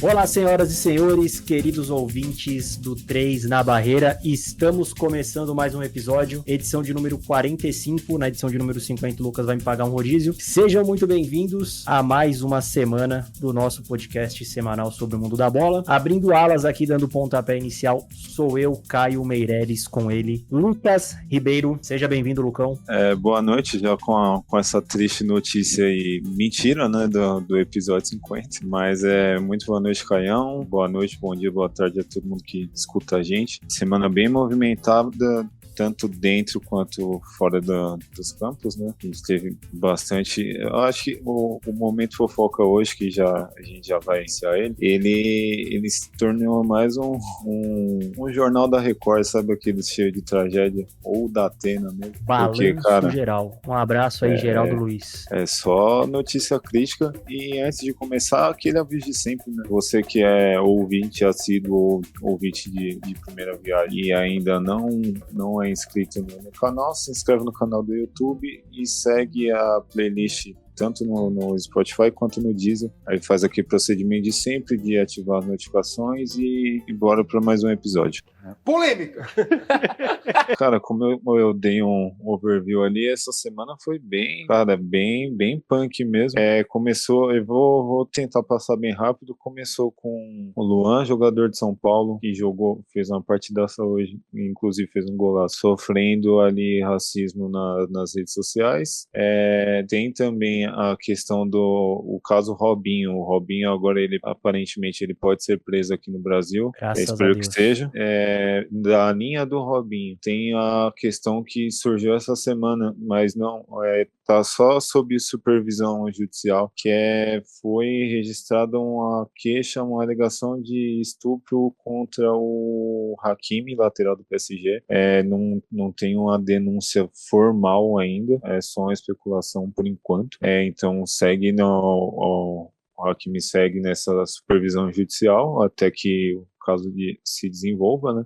Olá, senhoras e senhores, queridos ouvintes do 3 na Barreira, estamos começando mais um episódio, edição de número 45, na edição de número 50 o Lucas vai me pagar um rodízio. Sejam muito bem-vindos a mais uma semana do nosso podcast semanal sobre o mundo da bola. Abrindo alas aqui, dando pontapé inicial, sou eu, Caio Meireles, com ele, Lucas Ribeiro. Seja bem-vindo, Lucão. Boa noite, já com essa triste notícia aí, mentira, né, do episódio 50, mas muito boa noite, Caião, boa noite, bom dia, boa tarde a todo mundo que escuta a gente. Semana bem movimentada, tanto dentro quanto fora dos campos, né? A gente teve bastante. Eu acho que o momento fofoca hoje, que a gente já vai iniciar ele se tornou mais um jornal da Record, sabe, aquele cheio de tragédia, ou da Atena mesmo. Balanço porque, cara, geral. Um abraço aí, Geraldo Luiz. É só notícia crítica. E antes de começar, aquele aviso de sempre, né? Você que é ouvinte assíduo ou ouvinte de primeira viagem e ainda não é inscrito no canal, se inscreve no canal do YouTube e segue a playlist tanto no Spotify quanto no Deezer. Aí faz aquele procedimento de sempre, de ativar as notificações e bora para mais um episódio. Polêmica! Cara, como eu dei um overview ali, essa semana foi bem punk mesmo. Começou, eu vou tentar passar bem rápido. Começou com o Luan, jogador de São Paulo, que fez uma partidaça hoje, inclusive fez um golaço, sofrendo ali racismo nas redes sociais. Tem também a questão do caso Robinho. O Robinho agora, aparentemente, ele pode ser preso aqui no Brasil. Espero que seja. Da linha do Robinho, tem a questão que surgiu essa semana, mas não, tá só sob supervisão judicial, que foi registrada uma queixa, uma alegação de estupro contra o Hakimi, lateral do PSG. Não tem uma denúncia formal ainda, é só uma especulação por enquanto. Então segue o Hakimi segue nessa supervisão judicial até que o caso se desenvolva, né?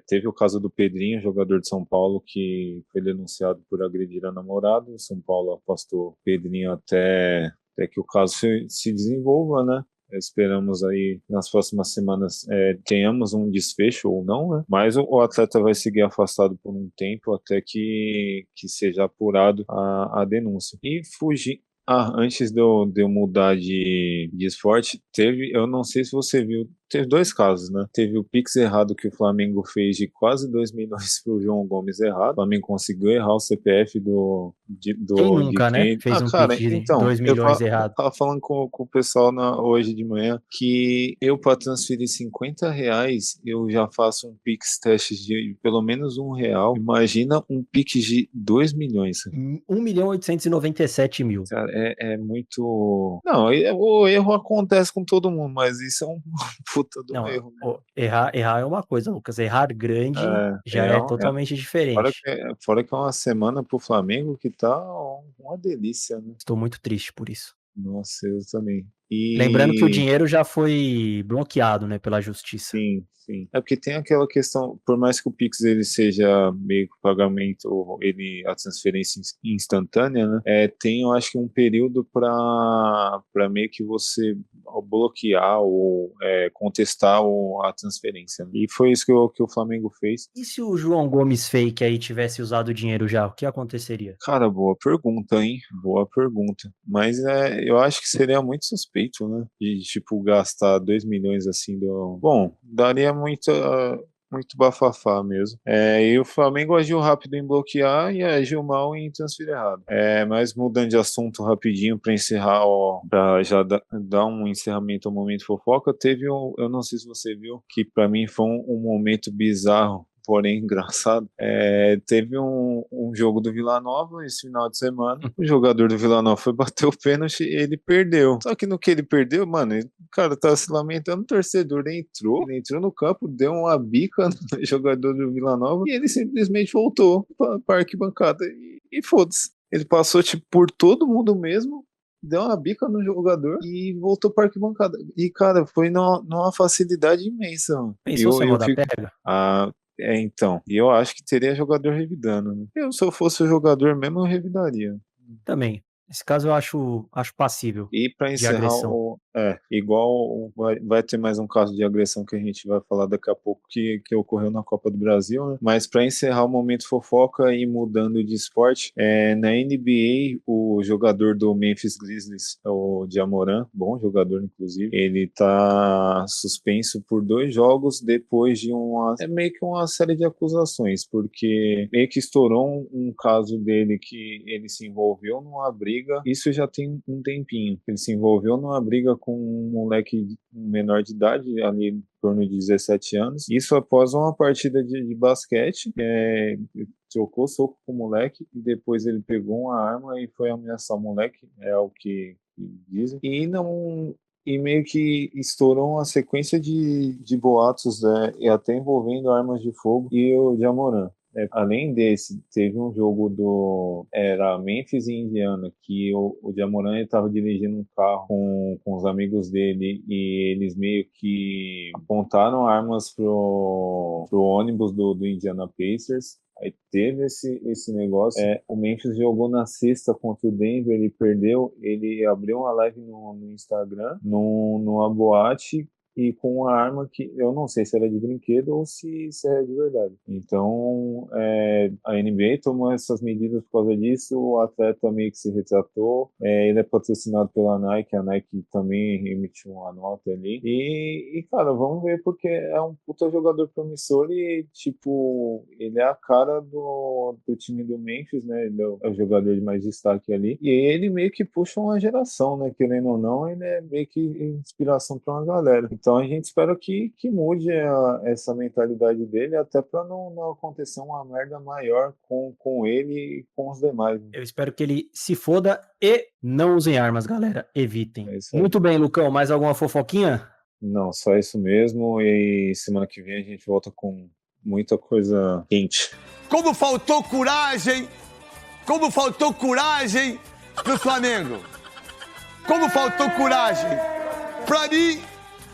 Teve o caso do Pedrinho, jogador de São Paulo, que foi denunciado por agredir a namorada. O São Paulo afastou o Pedrinho até que o caso se desenvolva, né? Esperamos aí nas próximas semanas tenhamos um desfecho ou não, né? Mas o atleta vai seguir afastado por um tempo até que seja apurado a denúncia. E fugir. Antes de eu mudar de esporte, eu não sei se você viu, teve dois casos, né? Teve o Pix errado que o Flamengo fez de quase 2 milhões pro João Gomes errado. O Flamengo conseguiu errar o CPF Quem nunca, né? Fez um Pix de 2 milhões errado. Eu tava falando com o pessoal hoje de manhã que eu, para transferir R$50, eu já faço um Pix teste de pelo menos R$1. Imagina um Pix de 2 milhões. 1.897.000. Cara, é muito... Não, o erro acontece com todo mundo, mas isso é um puta do erro. Né? Errar é uma coisa, Lucas. Errar grande já é totalmente diferente. Fora que é uma semana pro Flamengo que tá uma delícia, né? Estou muito triste por isso. Nossa, eu também. Lembrando que o dinheiro já foi bloqueado, né, pela justiça. Sim. É porque tem aquela questão, por mais que o Pix ele seja meio que pagamento, a transferência instantânea, né? Tem, eu acho que um período para meio que você bloquear ou contestar a transferência. Né? E foi isso que o Flamengo fez. E se o João Gomes Fake aí tivesse usado o dinheiro já, o que aconteceria? Cara, boa pergunta, hein? Boa pergunta. Mas eu acho que seria muito suspeito, né? De, tipo, gastar 2 milhões assim Bom, daria muito bafafá mesmo. E o Flamengo agiu rápido em bloquear e agiu mal em transferir errado. Mas mudando de assunto rapidinho para encerrar, para já dar um encerramento ao momento fofoca, eu não sei se você viu, que para mim foi um momento bizarro, porém engraçado. Teve um jogo do Vila Nova esse final de semana. O jogador do Vila Nova foi bater o pênalti e ele perdeu. Só que no que ele perdeu, mano, o cara tava se lamentando, o torcedor ele entrou no campo, deu uma bica no jogador do Vila Nova e ele simplesmente voltou pra arquibancada e foda-se. Ele passou tipo, por todo mundo mesmo, deu uma bica no jogador e voltou para arquibancada. E, cara, foi numa facilidade imensa, mano. Pensou se a Eu moda fico. pega? Ah, então. E eu acho que teria jogador revidando, né? Eu, se eu fosse o jogador mesmo, eu revidaria. Também. Nesse caso eu acho passível E para de encerrar, agressão. igual vai ter mais um caso de agressão que a gente vai falar daqui a pouco que ocorreu na Copa do Brasil, né? Mas para encerrar o momento fofoca e mudando de esporte, na NBA, o jogador do Memphis Grizzlies, o Jamoran, bom jogador inclusive, ele tá suspenso por 2 jogos depois de meio que uma série de acusações, porque meio que estourou um caso dele que ele se envolveu numa briga, isso já tem um tempinho, ele se envolveu numa briga com um moleque menor de idade, ali em torno de 17 anos, isso após uma partida de basquete, trocou soco com o moleque e depois ele pegou uma arma e foi ameaçar o moleque, é o que dizem, e não... E meio que estourou uma sequência de boatos, e até envolvendo armas de fogo e o Jamoran. Além desse, teve um jogo era Memphis e Indiana, que o Jamoran estava dirigindo um carro com os amigos dele e eles meio que apontaram armas pro ônibus do Indiana Pacers. Aí teve esse negócio. O Memphis jogou na sexta contra o Denver e perdeu. Ele abriu uma live no Instagram, numa boate, e com uma arma que eu não sei se era de brinquedo ou se era de verdade. Então, a NBA tomou essas medidas por causa disso, o atleta meio que se retratou, ele é patrocinado pela Nike, a Nike também emitiu uma nota ali, cara, vamos ver, porque é um puta jogador promissor e, tipo, ele é a cara do time do Memphis, né, ele é o jogador de mais destaque ali, e ele meio que puxa uma geração, né, querendo ou não, ele é meio que inspiração para uma galera. Então a gente espera que mude essa mentalidade dele, até para não acontecer uma merda maior com ele e com os demais, né? Eu espero que ele se foda e não usem armas, galera. Evitem. É isso aí. Muito bem, Lucão. Mais alguma fofoquinha? Não, só isso mesmo. E semana que vem a gente volta com muita coisa quente. Como faltou coragem! Como faltou coragem pro Flamengo! Como faltou coragem!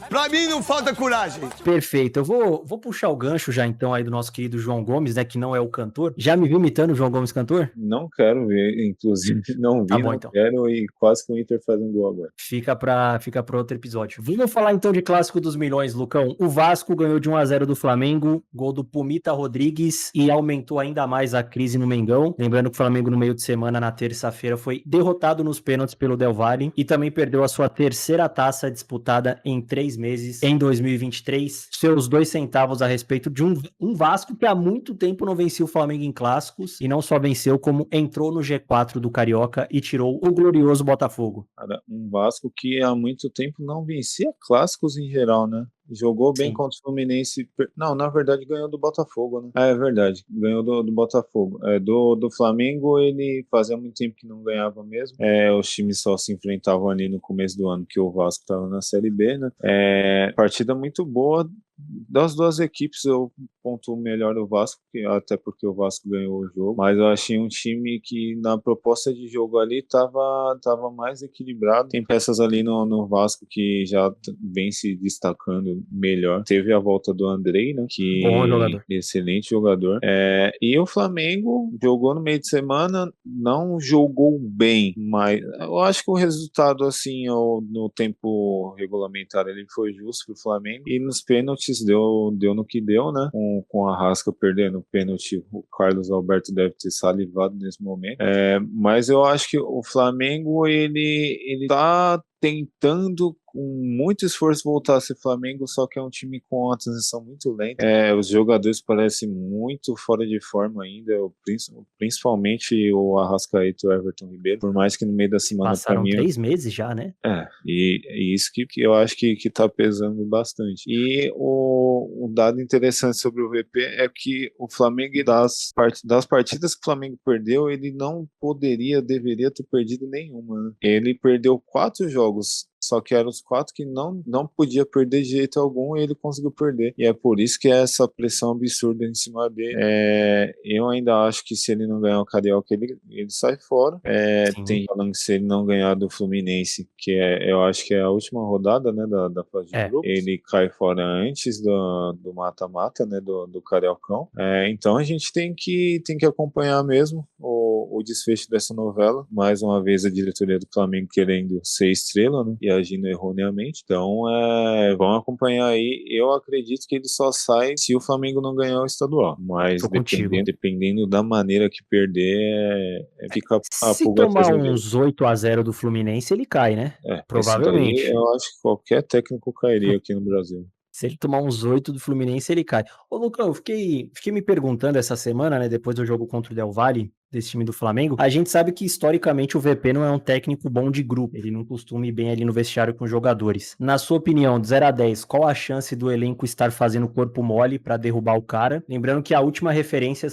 Pra mim não falta coragem. Perfeito. Eu vou puxar o gancho já então aí do nosso querido João Gomes, né, que não é o cantor. Já me viu imitando o João Gomes cantor? Não quero ver, inclusive não vi, Tá bom, não então. quero, e quase que o Inter faz um gol agora. Fica pra outro episódio. Vamos falar então de clássico dos milhões, Lucão. O Vasco ganhou de 1-0 do Flamengo, gol do Pumita Rodrigues, e aumentou ainda mais a crise no Mengão. Lembrando que o Flamengo no meio de semana, na terça-feira, foi derrotado nos pênaltis pelo Del Valle e também perdeu a sua terceira taça disputada em 3 meses, em 2023. Seus 2 centavos a respeito de um Vasco que há muito tempo não vencia o Flamengo em clássicos, e não só venceu, como entrou no G4 do Carioca e tirou o glorioso Botafogo. Cara, um Vasco que há muito tempo não vencia clássicos em geral, né? Jogou bem Sim. contra o Fluminense. Não, na verdade ganhou do Botafogo, né? É verdade, ganhou do Botafogo. Do Flamengo ele fazia muito tempo que não ganhava mesmo. Os times só se enfrentavam ali no começo do ano, que o Vasco estava na Série B, né? Partida muito boa. Das duas equipes eu pontuo melhor o Vasco, até porque o Vasco ganhou o jogo, mas eu achei um time que na proposta de jogo ali tava mais equilibrado. Tem peças ali no Vasco que já vem se destacando melhor. Teve a volta do Andrei, né, que Bom jogador. excelente jogador. E o Flamengo jogou no meio de semana, não jogou bem, mas eu acho que o resultado assim no tempo regulamentar ele foi justo pro Flamengo, e nos pênaltis deu no que deu, né? Com a Rasca perdendo o pênalti, o Carlos Alberto deve ter salivado nesse momento. Mas eu acho que o Flamengo ele tá tentando com muito esforço voltar a ser Flamengo, só que é um time com uma transição muito lenta. Os jogadores parecem muito fora de forma ainda, principalmente o Arrascaeta e o Everton Ribeiro, por mais que no meio da semana Passaram pra mim, 3 meses já, né? e isso que eu acho que tá pesando bastante. E um dado interessante sobre o VP é que o Flamengo, das partidas que o Flamengo perdeu, ele não deveria ter perdido nenhuma, né? Ele perdeu 4 jogos só que eram os 4 que não podia perder de jeito algum e ele conseguiu perder. E é por isso que é essa pressão absurda em cima dele. Eu ainda acho que se ele não ganhar o Carioca, ele sai fora. Tem falando que se ele não ganhar do Fluminense, que eu acho que é a última rodada, né, da fase de grupos, ele cai fora antes do mata-mata, né, do Cariocão. Então a gente tem que acompanhar mesmo o desfecho dessa novela. Mais uma vez a diretoria do Flamengo querendo ser estrela, né, e agindo erroneamente. Então vamos acompanhar aí. Eu acredito que ele só sai se o Flamengo não ganhar o estadual, mas dependendo da maneira que perder, fica a se pulga tomar atrás uns 8-0 do Fluminense, ele cai, né? Provavelmente. Daí, eu acho que qualquer técnico cairia aqui no Brasil. Se ele tomar uns 8 do Fluminense, ele cai. Ô, Lucão, eu fiquei me perguntando essa semana, né, depois do jogo contra o Del Valle, desse time do Flamengo, a gente sabe que historicamente o VP não é um técnico bom de grupo, ele não costuma ir bem ali no vestiário com os jogadores. Na sua opinião, de 0 a 10, qual a chance do elenco estar fazendo corpo mole pra derrubar o cara? Lembrando que a última referência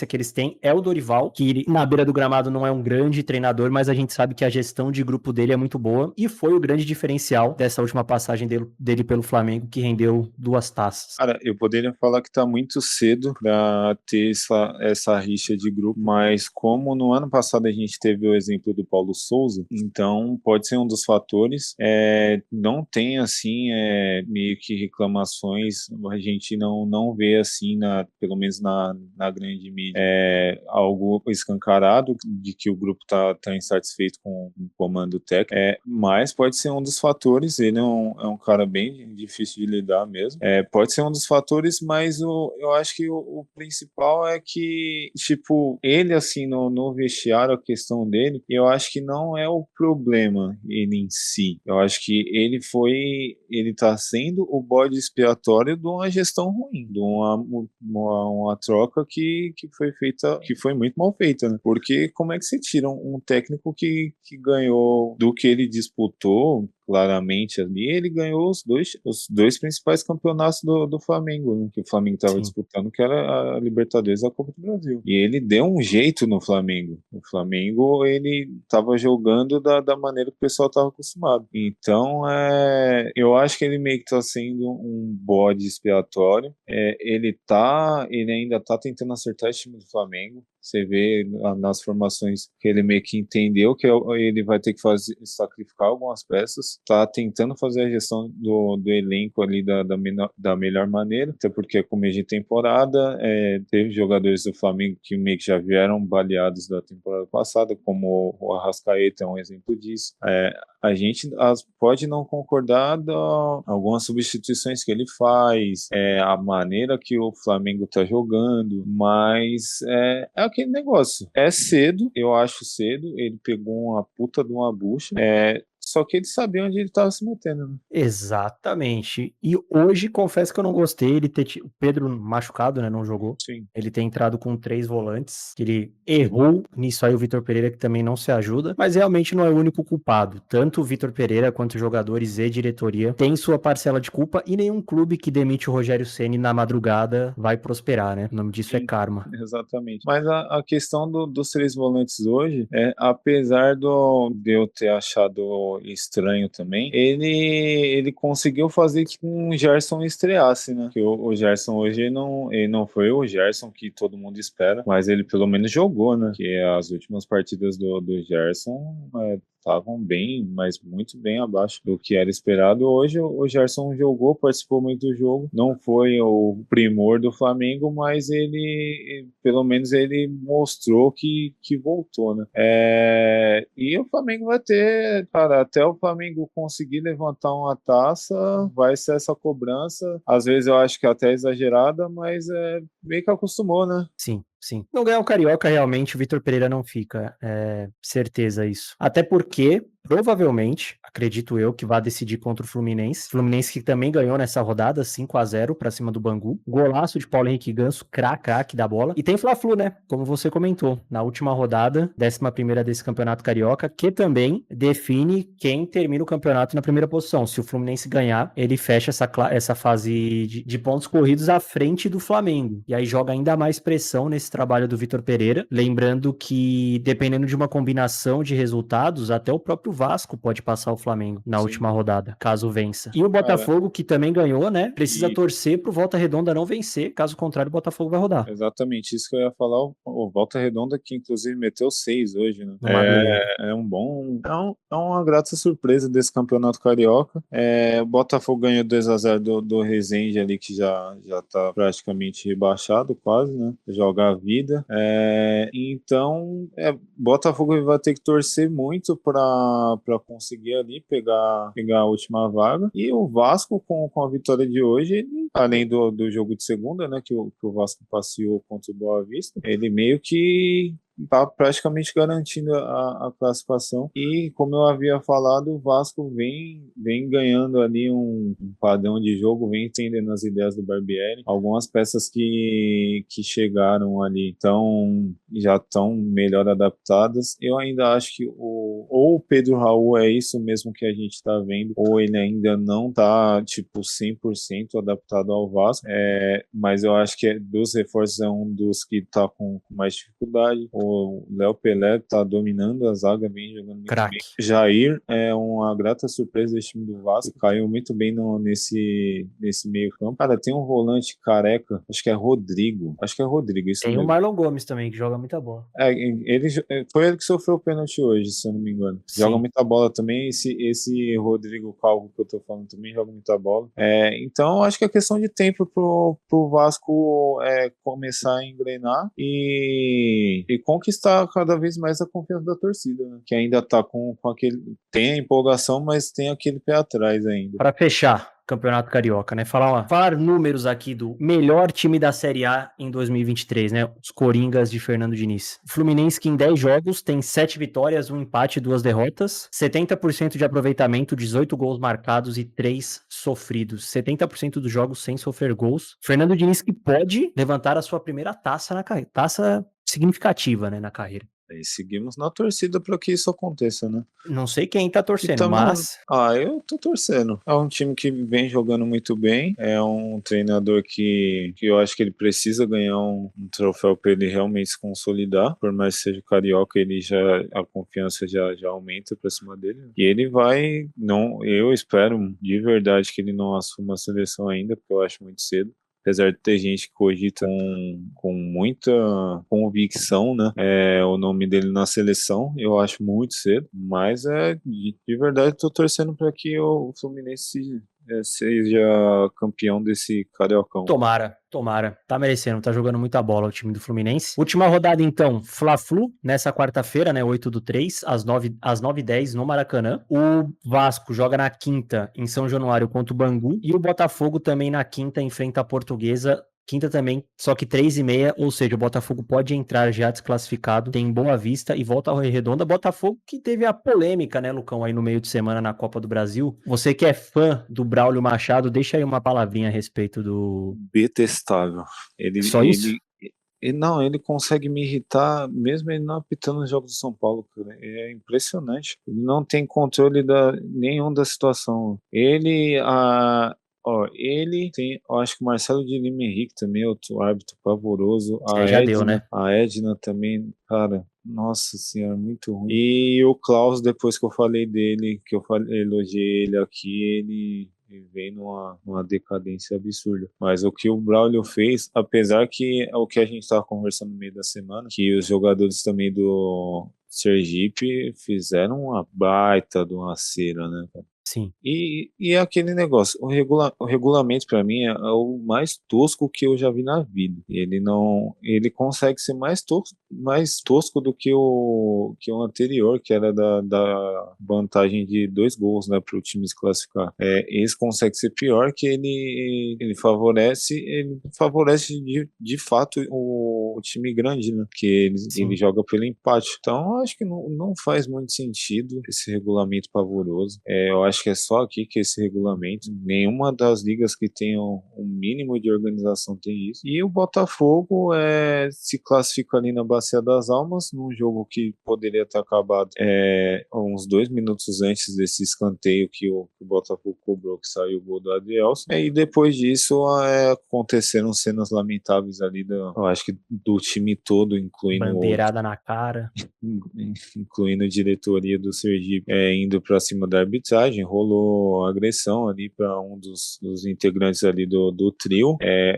que eles têm é o Dorival, que na beira do gramado não é um grande treinador, mas a gente sabe que a gestão de grupo dele é muito boa e foi o grande diferencial dessa última passagem dele pelo Flamengo, que rendeu 2 taças. Cara, eu poderia falar que tá muito cedo pra ter essa rixa de grupo, mas como no ano passado a gente teve o exemplo do Paulo Souza, então pode ser um dos fatores. Não tem assim meio que reclamações, a gente não vê assim, pelo menos na grande mídia, algo escancarado de que o grupo tá insatisfeito com o comando técnico, mas pode ser um dos fatores. Ele é um cara bem difícil de lidar mesmo, pode ser um dos fatores, mas eu acho que o principal é que, tipo, ele assim, no vestiário, a questão dele, eu acho que não é o problema ele em si. Eu acho que ele tá sendo o bode expiatório de uma gestão ruim, de uma troca que foi feita, que foi muito mal feita, né? Porque como é que você tira um técnico que ganhou do que ele disputou, claramente ali, ele ganhou os dois principais campeonatos do Flamengo, né, que o Flamengo estava disputando, que era a Libertadores e a Copa do Brasil. E ele deu um jeito no Flamengo. O Flamengo, ele estava jogando da maneira que o pessoal estava acostumado. Então, eu acho que ele meio que está sendo um bode expiatório. Ele ainda está tentando acertar esse time do Flamengo. Você vê nas formações que ele meio que entendeu que ele vai ter que sacrificar algumas peças, tá tentando fazer a gestão do elenco ali da melhor maneira, até porque é começo de temporada, teve jogadores do Flamengo que meio que já vieram baleados da temporada passada, como o Arrascaeta é um exemplo disso. A gente pode não concordar algumas substituições que ele faz, a maneira que o Flamengo está jogando, mas é aquele negócio. É cedo, eu acho cedo, ele pegou uma puta de uma bucha, só que ele sabia onde ele estava se metendo, né? Exatamente. E hoje, confesso que eu não gostei ele ter o Pedro machucado, né? Não jogou. Sim. Ele tem entrado com 3 volantes. Ele errou nisso aí, o Vitor Pereira, que também não se ajuda. Mas realmente não é o único culpado. Tanto o Vitor Pereira quanto os jogadores e diretoria têm sua parcela de culpa. E nenhum clube que demite o Rogério Ceni na madrugada vai prosperar, né? O nome disso é karma. Exatamente. Mas a questão dos 3 volantes hoje, apesar de eu ter achado estranho também, ele conseguiu fazer que o Gerson estreasse, né? Que o Gerson hoje ele não foi o Gerson que todo mundo espera, mas ele pelo menos jogou, né? Que as últimas partidas do Gerson estavam bem, mas muito bem abaixo do que era esperado. Hoje o Gerson jogou, participou muito do jogo, não foi o primor do Flamengo, mas ele pelo menos ele mostrou que voltou, né? E o Flamengo vai ter, cara, até o Flamengo conseguir levantar uma taça, vai ser essa cobrança. Às vezes eu acho que até exagerada, mas meio que acostumou, né? Sim. Não ganhar o Carioca, realmente, o Vitor Pereira não fica. Certeza isso. Até porque, provavelmente, acredito eu, que vai decidir contra o Fluminense. Fluminense que também ganhou nessa rodada, 5-0 pra cima do Bangu. Golaço de Paulo Henrique Ganso, craque da bola. E tem Fla-Flu, né? Como você comentou, na última rodada, 11ª desse Campeonato Carioca, que também define quem termina o campeonato na primeira posição. Se o Fluminense ganhar, ele fecha essa fase de pontos corridos à frente do Flamengo. E aí joga ainda mais pressão nesse trabalho do Vitor Pereira. Lembrando que, dependendo de uma combinação de resultados, até o próprio Vasco pode passar o Flamengo na Sim. última rodada, caso vença. E o Botafogo, que também ganhou, né? Precisa torcer pro Volta Redonda não vencer, caso contrário, o Botafogo vai rodar. Exatamente, isso que eu ia falar. O Volta Redonda, que inclusive meteu 6 hoje, né? No Madureira. É uma grata surpresa desse campeonato carioca. O Botafogo ganhou 2-0 do Resende ali, que já tá praticamente rebaixado, quase, né? Joga a vida. Então, Botafogo vai ter que torcer muito para conseguir ali pegar a última vaga. E o Vasco, com a vitória de hoje, ele, além do jogo de segunda, né? Que o Vasco passeou contra o Boa Vista, ele meio que tá praticamente garantindo a classificação. E como eu havia falado, o Vasco vem ganhando ali um padrão de jogo, vem entendendo as ideias do Barbieri. Algumas peças que chegaram ali já estão melhor adaptadas. Eu ainda acho que ou o Pedro Raul é isso mesmo que a gente está vendo, ou ele ainda não tá tipo 100% adaptado ao Vasco. Mas eu acho que dos reforços é um dos que tá com mais dificuldade. O Léo Pelé tá dominando a zaga, vem jogando muito bem. Jair é uma grata surpresa desse time do Vasco, caiu muito bem nesse meio campo. Cara, tem um volante careca, acho que é Rodrigo, isso tem mesmo. o Marlon Gomes também, que joga muita bola. Foi ele que sofreu o pênalti hoje, se eu não me engano. Sim. Joga muita bola também, esse Rodrigo Calvo que eu tô falando também joga muita bola. Então, acho que é questão de tempo pro Vasco começar a engrenar e conquistar cada vez mais a confiança da torcida, né? Que ainda tá com aquele... Tem a empolgação, mas tem aquele pé atrás ainda. Para fechar, Campeonato Carioca, né? Falar números aqui do melhor time da Série A em 2023, né? Os Coringas de Fernando Diniz. O Fluminense, que em 10 jogos tem 7 vitórias, 1 empate e 2 derrotas. 70% de aproveitamento, 18 gols marcados e 3 sofridos. 70% dos jogos sem sofrer gols. Fernando Diniz, que pode levantar a sua primeira taça na carreira. Taça significativa, né, na carreira. E seguimos na torcida para que isso aconteça, né? Não sei quem tá torcendo, mas... eu tô torcendo. É um time que vem jogando muito bem. É um treinador que eu acho que ele precisa ganhar um troféu para ele realmente se consolidar. Por mais que seja carioca, a confiança já aumenta para cima dele. E ele vai... eu espero de verdade que ele não assuma a seleção ainda, porque eu acho muito cedo. Apesar de ter gente que cogita com muita convicção, né? O nome dele na seleção, eu acho muito cedo, mas de verdade estou torcendo para que o Fluminense seja campeão desse cariocão. Tomara. Tá merecendo, tá jogando muita bola o time do Fluminense. Última rodada, então, Fla-Flu, nessa quarta-feira, né, 8/3, às 9h10 no Maracanã. O Vasco joga na quinta, em São Januário, contra o Bangu. E o Botafogo também na quinta, enfrenta a Portuguesa. Quinta também, só que 3h30, ou seja, o Botafogo pode entrar já desclassificado, tem Boa Vista e volta ao Redonda. Botafogo que teve a polêmica, né, Lucão, aí no meio de semana na Copa do Brasil. Você que é fã do Braulio Machado, deixa aí uma palavrinha a respeito do... Detestável. Só isso? Ele consegue me irritar, mesmo ele não apitando os jogos do São Paulo, cara. É impressionante. Ele não tem controle nenhum da situação. Ele tem, eu acho que o Marcelo de Lima Henrique também é outro árbitro pavoroso. Já deu, né? A Edna também, cara, nossa senhora, muito ruim. E o Klaus, depois que eu falei dele, elogiei ele aqui, ele vem numa decadência absurda. Mas o que o Braulio fez, apesar que é o que a gente estava conversando no meio da semana, que os jogadores também do Sergipe fizeram uma baita de uma cera, né, cara? Sim. E aquele negócio, o regulamento para mim é o mais tosco que eu já vi na vida. Ele consegue ser mais tosco do que o anterior, que era da vantagem de 2 gols, né, para o time se classificar. Esse consegue ser pior, que ele favorece de fato o time grande, né, que ele joga pelo empate. Então acho que não faz muito sentido esse regulamento pavoroso. Eu acho que é só aqui que esse regulamento, nenhuma das ligas que tenham um mínimo de organização tem isso. E o Botafogo se classifica ali na Bacia das Almas, num jogo que poderia ter acabado uns 2 minutos antes desse escanteio que o Botafogo cobrou, que saiu o gol do Adrielson. E depois disso aconteceram cenas lamentáveis ali, eu acho que do time todo, Bandeirada na cara. incluindo a diretoria do Sergipe, indo para cima da arbitragem. Rolou agressão ali para um dos integrantes ali do trio.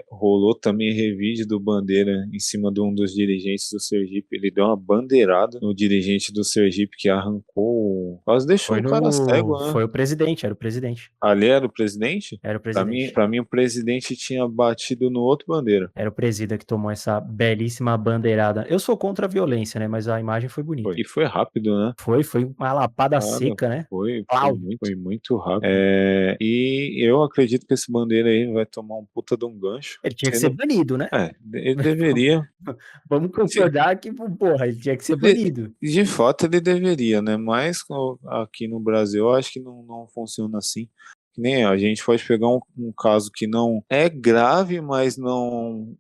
Rolou também revide do Bandeira em cima de um dos dirigentes do Sergipe. Ele deu uma bandeirada no dirigente do Sergipe que arrancou, quase deixou o cara cego, né? Foi o presidente, era o presidente. Ali era o presidente? Era o presidente. Pra mim, o presidente tinha batido no outro Bandeira. Era o presida que tomou essa belíssima bandeirada. Eu sou contra a violência, né? Mas a imagem foi bonita. E foi rápido, né? Foi uma lapada seca, né? Foi muito rápido. E eu acredito que esse Bandeira aí vai tomar um puta de um gancho. Ele tinha que ser banido, né? Ele deveria. Vamos concordar que, porra, ele tinha que ser banido. De fato, ele deveria, né? Mas aqui no Brasil, eu acho que não funciona assim. Nem a gente pode pegar um caso que não é grave, mas não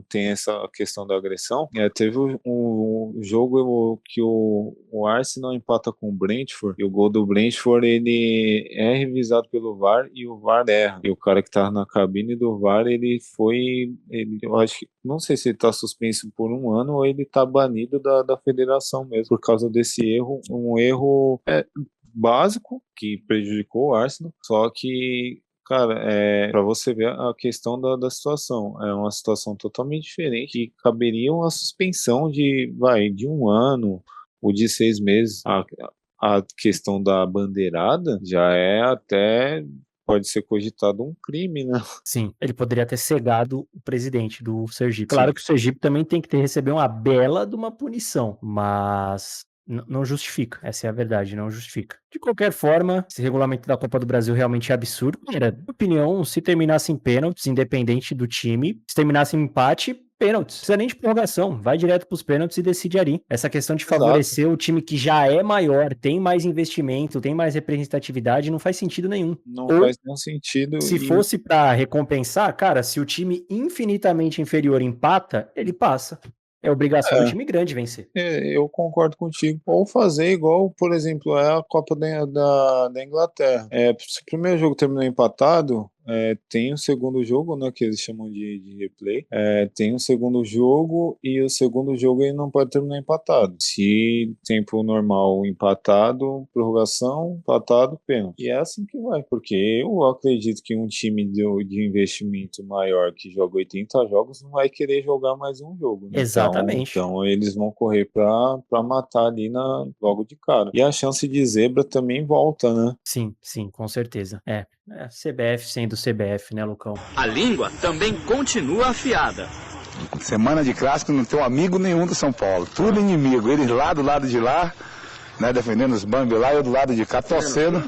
tem essa questão da agressão. Teve um jogo que o Arsenal empata com o Brentford, e o gol do Brentford ele é revisado pelo VAR e o VAR erra. E o cara que tava na cabine do VAR, eu acho que, não sei se ele tá suspenso por 1 ano ou ele tá banido da federação mesmo, por causa desse erro, um erro básico que prejudicou o Arsenal, só que, cara, para você ver a questão da situação, é uma situação totalmente diferente, que caberia uma suspensão de 1 ano ou de 6 meses. A questão da bandeirada já pode ser cogitado um crime, né? Sim, ele poderia ter cegado o presidente do Sergipe. Claro que o Sergipe também tem que receber uma bela de uma punição, mas não justifica, essa é a verdade, não justifica. De qualquer forma, esse regulamento da Copa do Brasil realmente é absurdo. Cara, na minha opinião, se terminasse em pênaltis, independente do time, se terminasse em empate, pênaltis. Não precisa nem de prorrogação, vai direto pros pênaltis e decide ali. Essa questão de favorecer o time que já é maior, tem mais investimento, tem mais representatividade, não faz sentido nenhum. Não faz nenhum sentido. Se fosse pra recompensar, cara, se o time infinitamente inferior empata, ele passa. É obrigação do time grande vencer. Eu concordo contigo. Ou fazer igual, por exemplo, a Copa da Inglaterra. Se o primeiro jogo terminou empatado, tem o segundo jogo, né, que eles chamam de replay. Tem o segundo jogo e o segundo jogo ele não pode terminar empatado. Se tempo normal empatado, prorrogação, empatado, pênalti. E é assim que vai, porque eu acredito que um time de investimento maior que joga 80 jogos não vai querer jogar mais um jogo. Né? Exatamente. Então eles vão correr pra matar ali logo de cara. E a chance de zebra também volta, né? Sim, com certeza. CBF sendo CBF, né, Lucão? A língua também continua afiada. Semana de clássico não tem amigo nenhum do São Paulo. Tudo inimigo. Eles lá do lado de lá, né, defendendo os Bambi lá, eu do lado de cá, torcendo.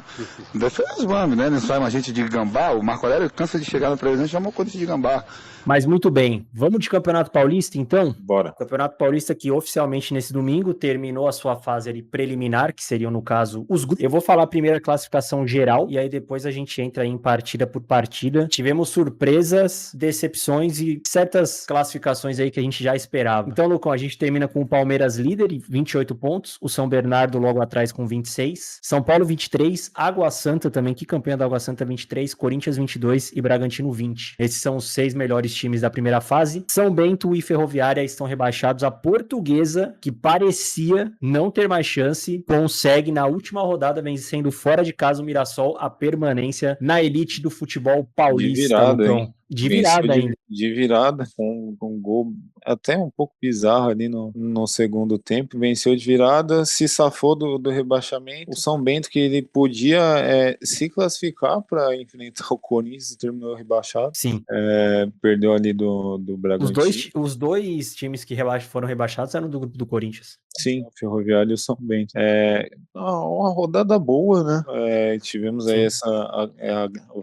Defendendo os Bambi, né? Eles chamam a gente de gambá. O Marco Aurélio cansa de chegar no presidente e chamou a gente de gambá. Mas muito bem, vamos de Campeonato Paulista, então? Bora. Campeonato Paulista que oficialmente nesse domingo terminou a sua fase ali preliminar, que seriam, no caso, os grupos. Eu vou falar a primeira classificação geral, e aí depois a gente entra em partida por partida. Tivemos surpresas, decepções e certas classificações aí que a gente já esperava. Então, Lucão, a gente termina com o Palmeiras líder, 28 pontos, o São Bernardo logo atrás com 26, São Paulo 23, Água Santa também, que campeã da Água Santa 23, Corinthians 22 e Bragantino 20. Esses são os 6 melhores times da primeira fase. São Bento e Ferroviária estão rebaixados. A Portuguesa, que parecia não ter mais chance, consegue na última rodada, vencendo fora de casa o Mirassol, a permanência na elite do futebol paulista. De virada, então. hein? De virada ainda. De virada, com um gol até um pouco bizarro ali no segundo tempo. Venceu de virada, se safou do rebaixamento. O São Bento, que ele podia se classificar para enfrentar o Corinthians, e terminou rebaixado. Sim. Perdeu ali do Bragantino. Os dois times que foram rebaixados eram do Corinthians. Sim, o Ferroviário e o São Bento. Uma rodada boa, né? Tivemos aí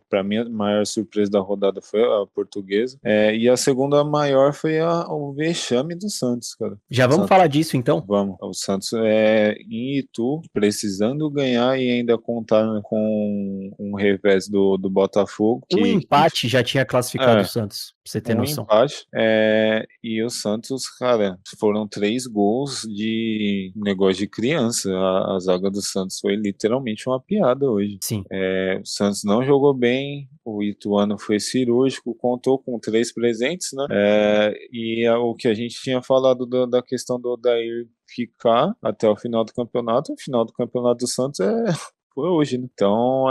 para mim, a maior surpresa da rodada foi a Portuguesa. E a segunda maior foi o vexame do Santos, cara. Já vamos falar disso, então? Vamos. O Santos em Itu, precisando ganhar e ainda contar um revés do Botafogo. Um empate já tinha classificado o Santos, pra você ter noção. Empate. E o Santos, cara, foram 3 gols de negócio de criança. A zaga do Santos foi literalmente uma piada hoje. Sim. O Santos não jogou bem, o Ituano foi cirúrgico, contou com 3 presentes, né? O que a gente tinha falado da questão do Odair ficar até o final do campeonato do Santos foi hoje, né? Então,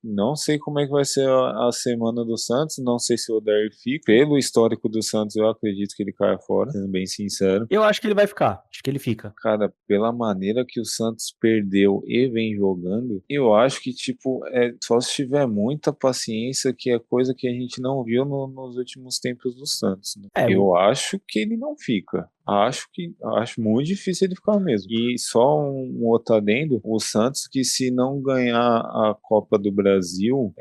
não sei como é que vai ser a semana do Santos, não sei se o Odair fica. Pelo histórico do Santos, eu acredito que ele caia fora, sendo bem sincero. Eu acho que ele vai ficar, acho que ele fica. Cara, pela maneira que o Santos perdeu e vem jogando, eu acho que, tipo, só se tiver muita paciência, que é coisa que a gente não viu nos últimos tempos do Santos, né? Eu acho que ele não fica. Acho muito difícil ele ficar mesmo. E só um outro adendo, o Santos que se não ganhar a Copa do Brasil,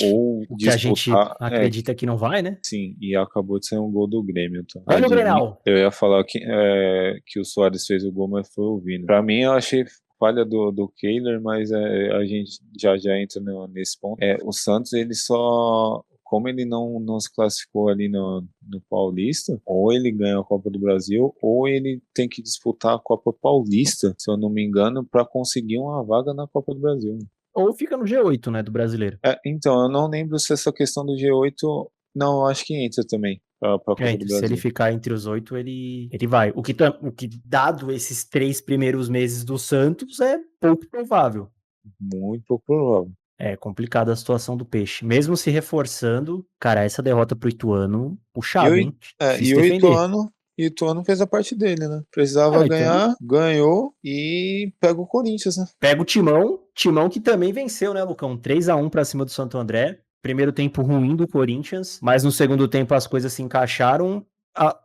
ou o que a gente acredita que não vai, né? Sim, e acabou de sair um gol do Grêmio. Tá? Olha o Grenal. Eu ia falar que o Suárez fez o gol, mas foi ouvindo. Pra mim, eu achei falha do Kehler, mas a gente já entra nesse ponto. O Santos, ele só... Como ele não se classificou ali no Paulista, ou ele ganha a Copa do Brasil, ou ele tem que disputar a Copa Paulista, se eu não me engano, para conseguir uma vaga na Copa do Brasil. Ou fica no G8, né, do brasileiro. Então, eu não lembro se essa questão do G8... Não, eu acho que entra também. Se ele ficar entre os 8, ele vai. O que, dado esses 3 primeiros meses do Santos, é pouco provável. Muito pouco provável. É complicada a situação do Peixe. Mesmo se reforçando, cara, essa derrota pro Ituano, puxado, hein? E o Ituano fez a parte dele, né? Precisava ganhar, ganhou e pega o Corinthians, né? Pega o Timão que também venceu, né, Lucão? 3-1 pra cima do Santo André. Primeiro tempo ruim do Corinthians, mas no segundo tempo as coisas se encaixaram.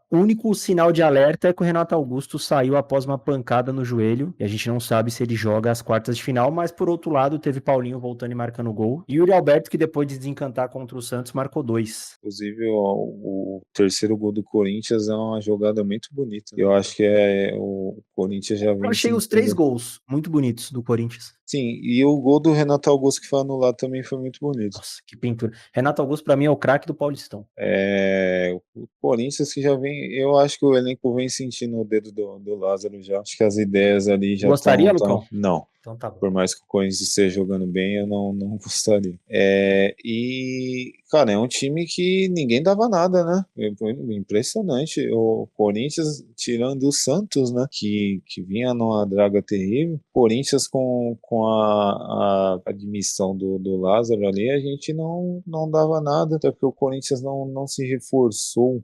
O único sinal de alerta é que o Renato Augusto saiu após uma pancada no joelho, e a gente não sabe se ele joga as quartas de final, mas por outro lado teve Paulinho voltando e marcando gol, e Yuri Alberto, que depois de desencantar contra o Santos, marcou 2. Inclusive o terceiro gol do Corinthians é uma jogada muito bonita. Eu acho que o Corinthians já vem... Eu achei os 3 gols muito bonitos do Corinthians. Sim, e o gol do Renato Augusto que foi anulado também foi muito bonito. Nossa, que pintura. Renato Augusto pra mim é o craque do Paulistão. O Corinthians que já vem... Eu acho que o elenco vem sentindo o dedo do Lázaro já. Acho que as ideias ali já Gostaria, Lucão? Não. Então tá bom. Por mais que o Corinthians esteja jogando bem, eu não gostaria. E, cara, é um time que ninguém dava nada, né? Impressionante. O Corinthians, tirando o Santos, né? Que vinha numa draga terrível. Corinthians com a admissão do Lázaro ali, a gente não dava nada, até porque o Corinthians não se reforçou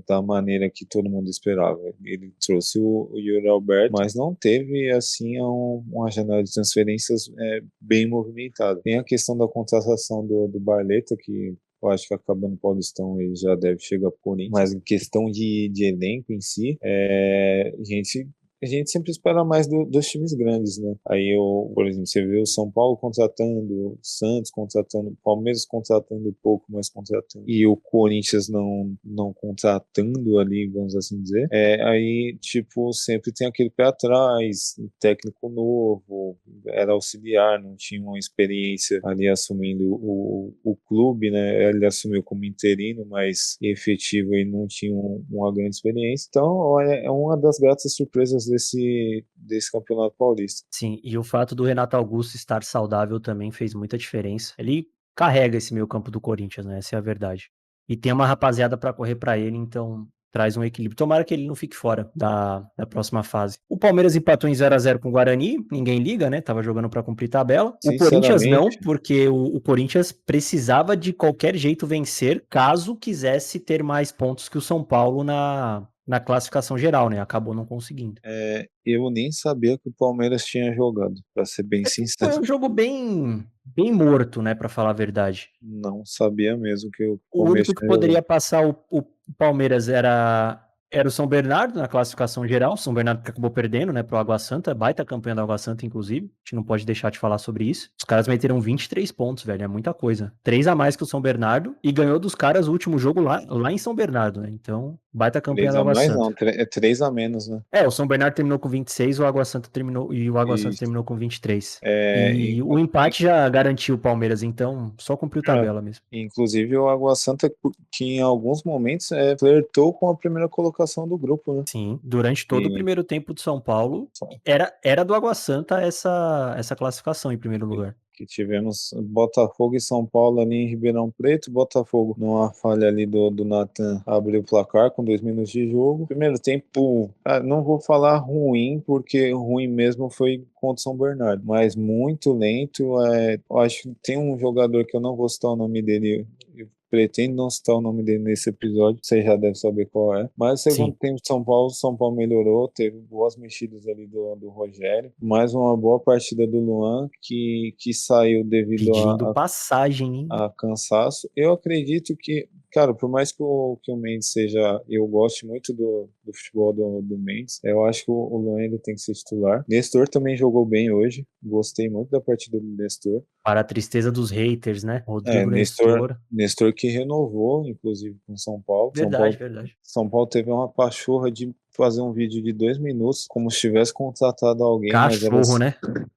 da maneira que todo mundo esperava. Ele trouxe o Yuri Alberto, mas não teve, assim, uma janela de transferências bem movimentada. Tem a questão da contratação do Barleta, que eu acho que acabando o Paulistão ele já deve chegar pro Corinthians, mas em questão de elenco em si, a gente sempre espera mais dos times grandes, né? Aí, por exemplo, você vê o São Paulo contratando, o Santos contratando, o Palmeiras contratando pouco, mas contratando, e o Corinthians não contratando ali, vamos assim dizer. Aí, tipo, sempre tem aquele pé atrás, um técnico novo, era auxiliar, não tinha uma experiência ali assumindo o clube, né? Ele assumiu como interino, mas efetivo e não tinha uma grande experiência. Então, é uma das gratas surpresas desse Campeonato Paulista. Sim, e o fato do Renato Augusto estar saudável também fez muita diferença. Ele carrega esse meio campo do Corinthians, né? Essa é a verdade. E tem uma rapaziada pra correr pra ele, então traz um equilíbrio. Tomara que ele não fique fora da próxima fase. O Palmeiras empatou em 0-0 com o Guarani, ninguém liga, né? Tava jogando pra cumprir tabela. O Corinthians não, porque o Corinthians precisava de qualquer jeito vencer, caso quisesse ter mais pontos que o São Paulo na classificação geral, né? Acabou não conseguindo. Eu nem sabia que o Palmeiras tinha jogado, pra ser bem sincero. Foi um jogo bem morto, né? Pra falar a verdade. Não sabia mesmo que o Palmeiras... O único que poderia passar o Palmeiras era o São Bernardo na classificação geral. São Bernardo que acabou perdendo, né, pro Água Santa. Baita campanha do Água Santa, inclusive. A gente não pode deixar de falar sobre isso. Os caras meteram 23 pontos, velho. É muita coisa. 3 a mais que o São Bernardo. E ganhou dos caras o último jogo lá em São Bernardo, né? Então, baita campanha do Água Santa. Não, é 3 a menos, né? O São Bernardo terminou com 26, o Água Santa terminou com 23. O empate já garantiu o Palmeiras, então só cumpriu tabela mesmo. Inclusive o Água Santa, que em alguns momentos flertou com a primeira colocação classificação do grupo, né? Sim, durante todo o E- primeiro tempo do São Paulo, era do Água Santa essa classificação em primeiro lugar. Que tivemos Botafogo e São Paulo ali em Ribeirão Preto. Botafogo, numa falha ali do Nathan, abriu o placar com 2 minutos de jogo. Primeiro tempo, não vou falar ruim, porque ruim mesmo foi contra o São Bernardo, mas muito lento. Eu acho que tem um jogador que eu não vou citar o nome dele. Eu pretendo não citar o nome dele nesse episódio, você já deve saber qual é. Mas o segundo Sim. tempo de São Paulo melhorou, teve boas mexidas ali do Rogério. Mais uma boa partida do Luan, que saiu devido Pedindo passagem, hein? a cansaço. Eu acredito que, cara, por mais que o Mendes seja. Eu goste muito do futebol do Mendes, eu acho que o Luan ele tem que ser titular. Nestor também jogou bem hoje, gostei muito da partida do Nestor. Para a tristeza dos haters, né? Rodrigo Nestor Nestor. que renovou, inclusive, com São Paulo. Verdade. São Paulo teve uma pachorra de fazer um vídeo de 2 minutos, como se tivesse contratado alguém, Cachorro, né?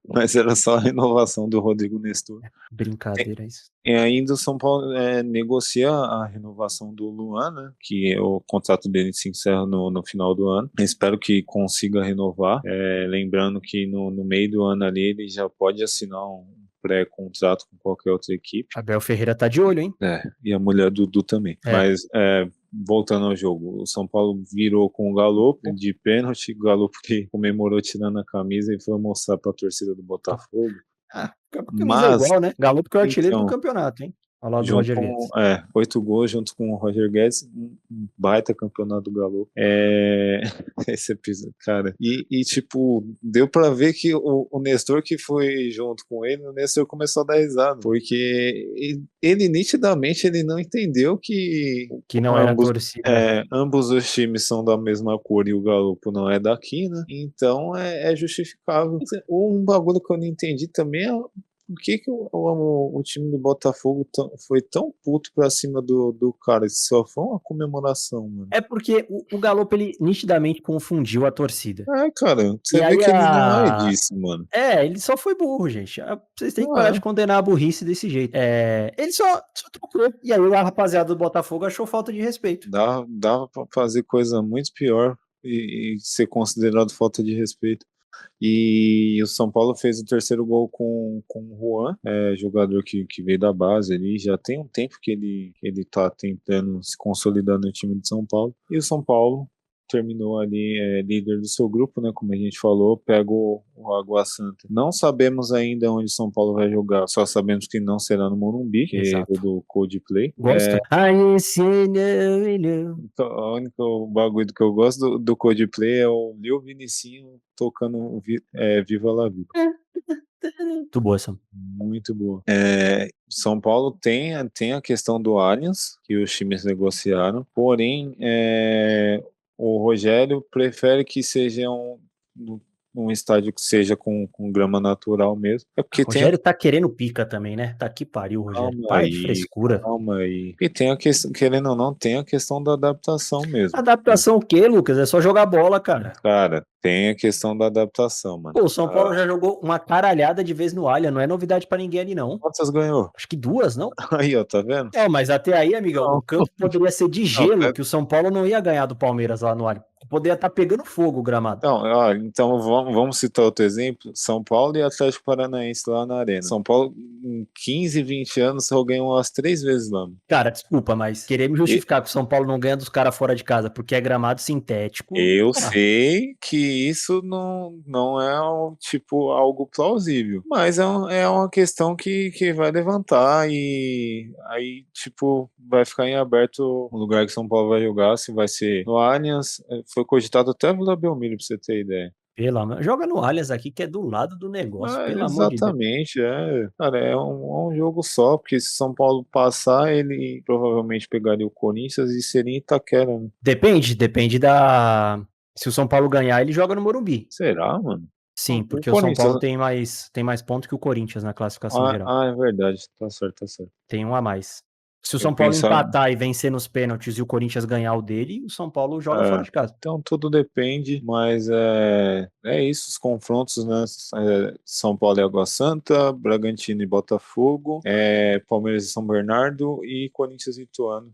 mas era só a renovação do Rodrigo Nestor. Brincadeira isso. E ainda o São Paulo negocia a renovação do Luan, né? Que o contrato dele se encerra no final do ano. Espero que consiga renovar. Lembrando que no meio do ano ali ele já pode assinar um pré-contrato com qualquer outra equipe. Abel Ferreira tá de olho, hein? E a mulher do Dudu também. Mas voltando ao jogo, o São Paulo virou com o Galopo de pênalti. O Galopo que comemorou tirando a camisa e foi mostrar pra torcida do Botafogo. Camisa igual, né? Galopo que é o artilheiro do Então, campeonato, hein? Ao lado do junto Roger Guedes. 8 gols junto com o Roger Guedes, um baita campeonato do Galo. Esse episódio, cara. E tipo, deu pra ver que o Nestor que foi junto com ele, o Nestor começou a dar risada, porque ele nitidamente ele não entendeu que não era torcida. ambos os times são da mesma cor e o Galopo não é daqui, né? Então é justificável. Um bagulho que eu não entendi também é por que o time do Botafogo foi tão puto pra cima do cara? Isso só foi uma comemoração, mano. É porque o Galopo, ele nitidamente confundiu a torcida. Cara, você vê que ele não é disso, mano. Ele só foi burro, gente. Vocês têm que parar de condenar a burrice desse jeito. Ele só trocou. E aí a rapaziada do Botafogo achou falta de respeito. Dava pra fazer coisa muito pior e ser considerado falta de respeito. E o São Paulo fez o terceiro gol com o Juan, jogador que veio da base ali. Já tem um tempo que ele tá tentando se consolidar no time de São Paulo. E o São Paulo terminou ali líder do seu grupo, né? Como a gente falou, pega o Água Santa. Não sabemos ainda onde São Paulo vai jogar, só sabemos que não será no Morumbi, que é do Coldplay. Gosta? Então, o único bagulho que eu gosto do Coldplay é o Lil Vinicinho tocando Viva La Vida. Muito boa essa. Muito boa. São Paulo tem a questão do Allianz, que os times negociaram, porém o Rogério prefere que seja um estádio que seja com grama natural mesmo. É porque o Rogério tá querendo pica também, né? Tá que pariu, Rogério. Para de frescura. Calma aí. E tem a questão, querendo ou não, tem a questão da adaptação mesmo. Adaptação o quê, Lucas? É só jogar bola, cara. Cara, tem a questão da adaptação, mano. Pô, o São Paulo já jogou uma caralhada de vez no Allianz, não é novidade pra ninguém ali, não. Quantas ganhou? Acho que 2, não? Aí, ó, tá vendo? Mas até aí, amigão, o campo poderia ser de gelo, que o São Paulo não ia ganhar do Palmeiras lá no Allianz. Poderia estar pegando fogo o gramado. Então vamos citar outro exemplo. São Paulo e Atlético Paranaense lá na Arena. São Paulo, em 15, 20 anos, só ganhou umas 3 vezes lá. Cara, desculpa, mas querer me justificar que o São Paulo não ganha dos caras fora de casa porque é gramado sintético. Eu sei que isso não é tipo algo plausível, mas é uma questão que vai levantar e aí tipo vai ficar em aberto o lugar que São Paulo vai jogar, se vai ser no Allianz. Foi cogitado até Vila Belmiro, pra você ter ideia. Joga no Allianz aqui, que é do lado do negócio, pelo amor de Deus. Exatamente, cara, é um jogo só, porque se São Paulo passar, ele provavelmente pegaria o Corinthians e seria em Itaquera, né? Depende da... Se o São Paulo ganhar, ele joga no Morumbi. Será, mano? Sim, porque o São Paulo tem mais pontos que o Corinthians na classificação geral. É verdade, tá certo. Tem um a mais. Se o Eu São Paulo pensava- empatar e vencer nos pênaltis e o Corinthians ganhar o dele, o São Paulo joga É. fora de casa. Então tudo depende, mas é isso, os confrontos, né? São Paulo e Água Santa, Bragantino e Botafogo, Palmeiras e São Bernardo e Corinthians e Ituano.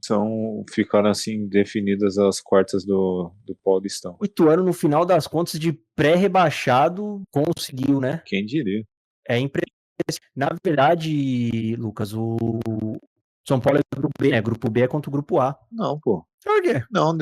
Ficaram assim definidas as quartas do Paulistão. O Ituano, no final das contas, de pré-rebaixado, conseguiu, né? Quem diria? É impressionante. Na verdade, Lucas, o São Paulo é grupo B, né? Grupo B é contra o grupo A. Não, pô. Por quê? Não,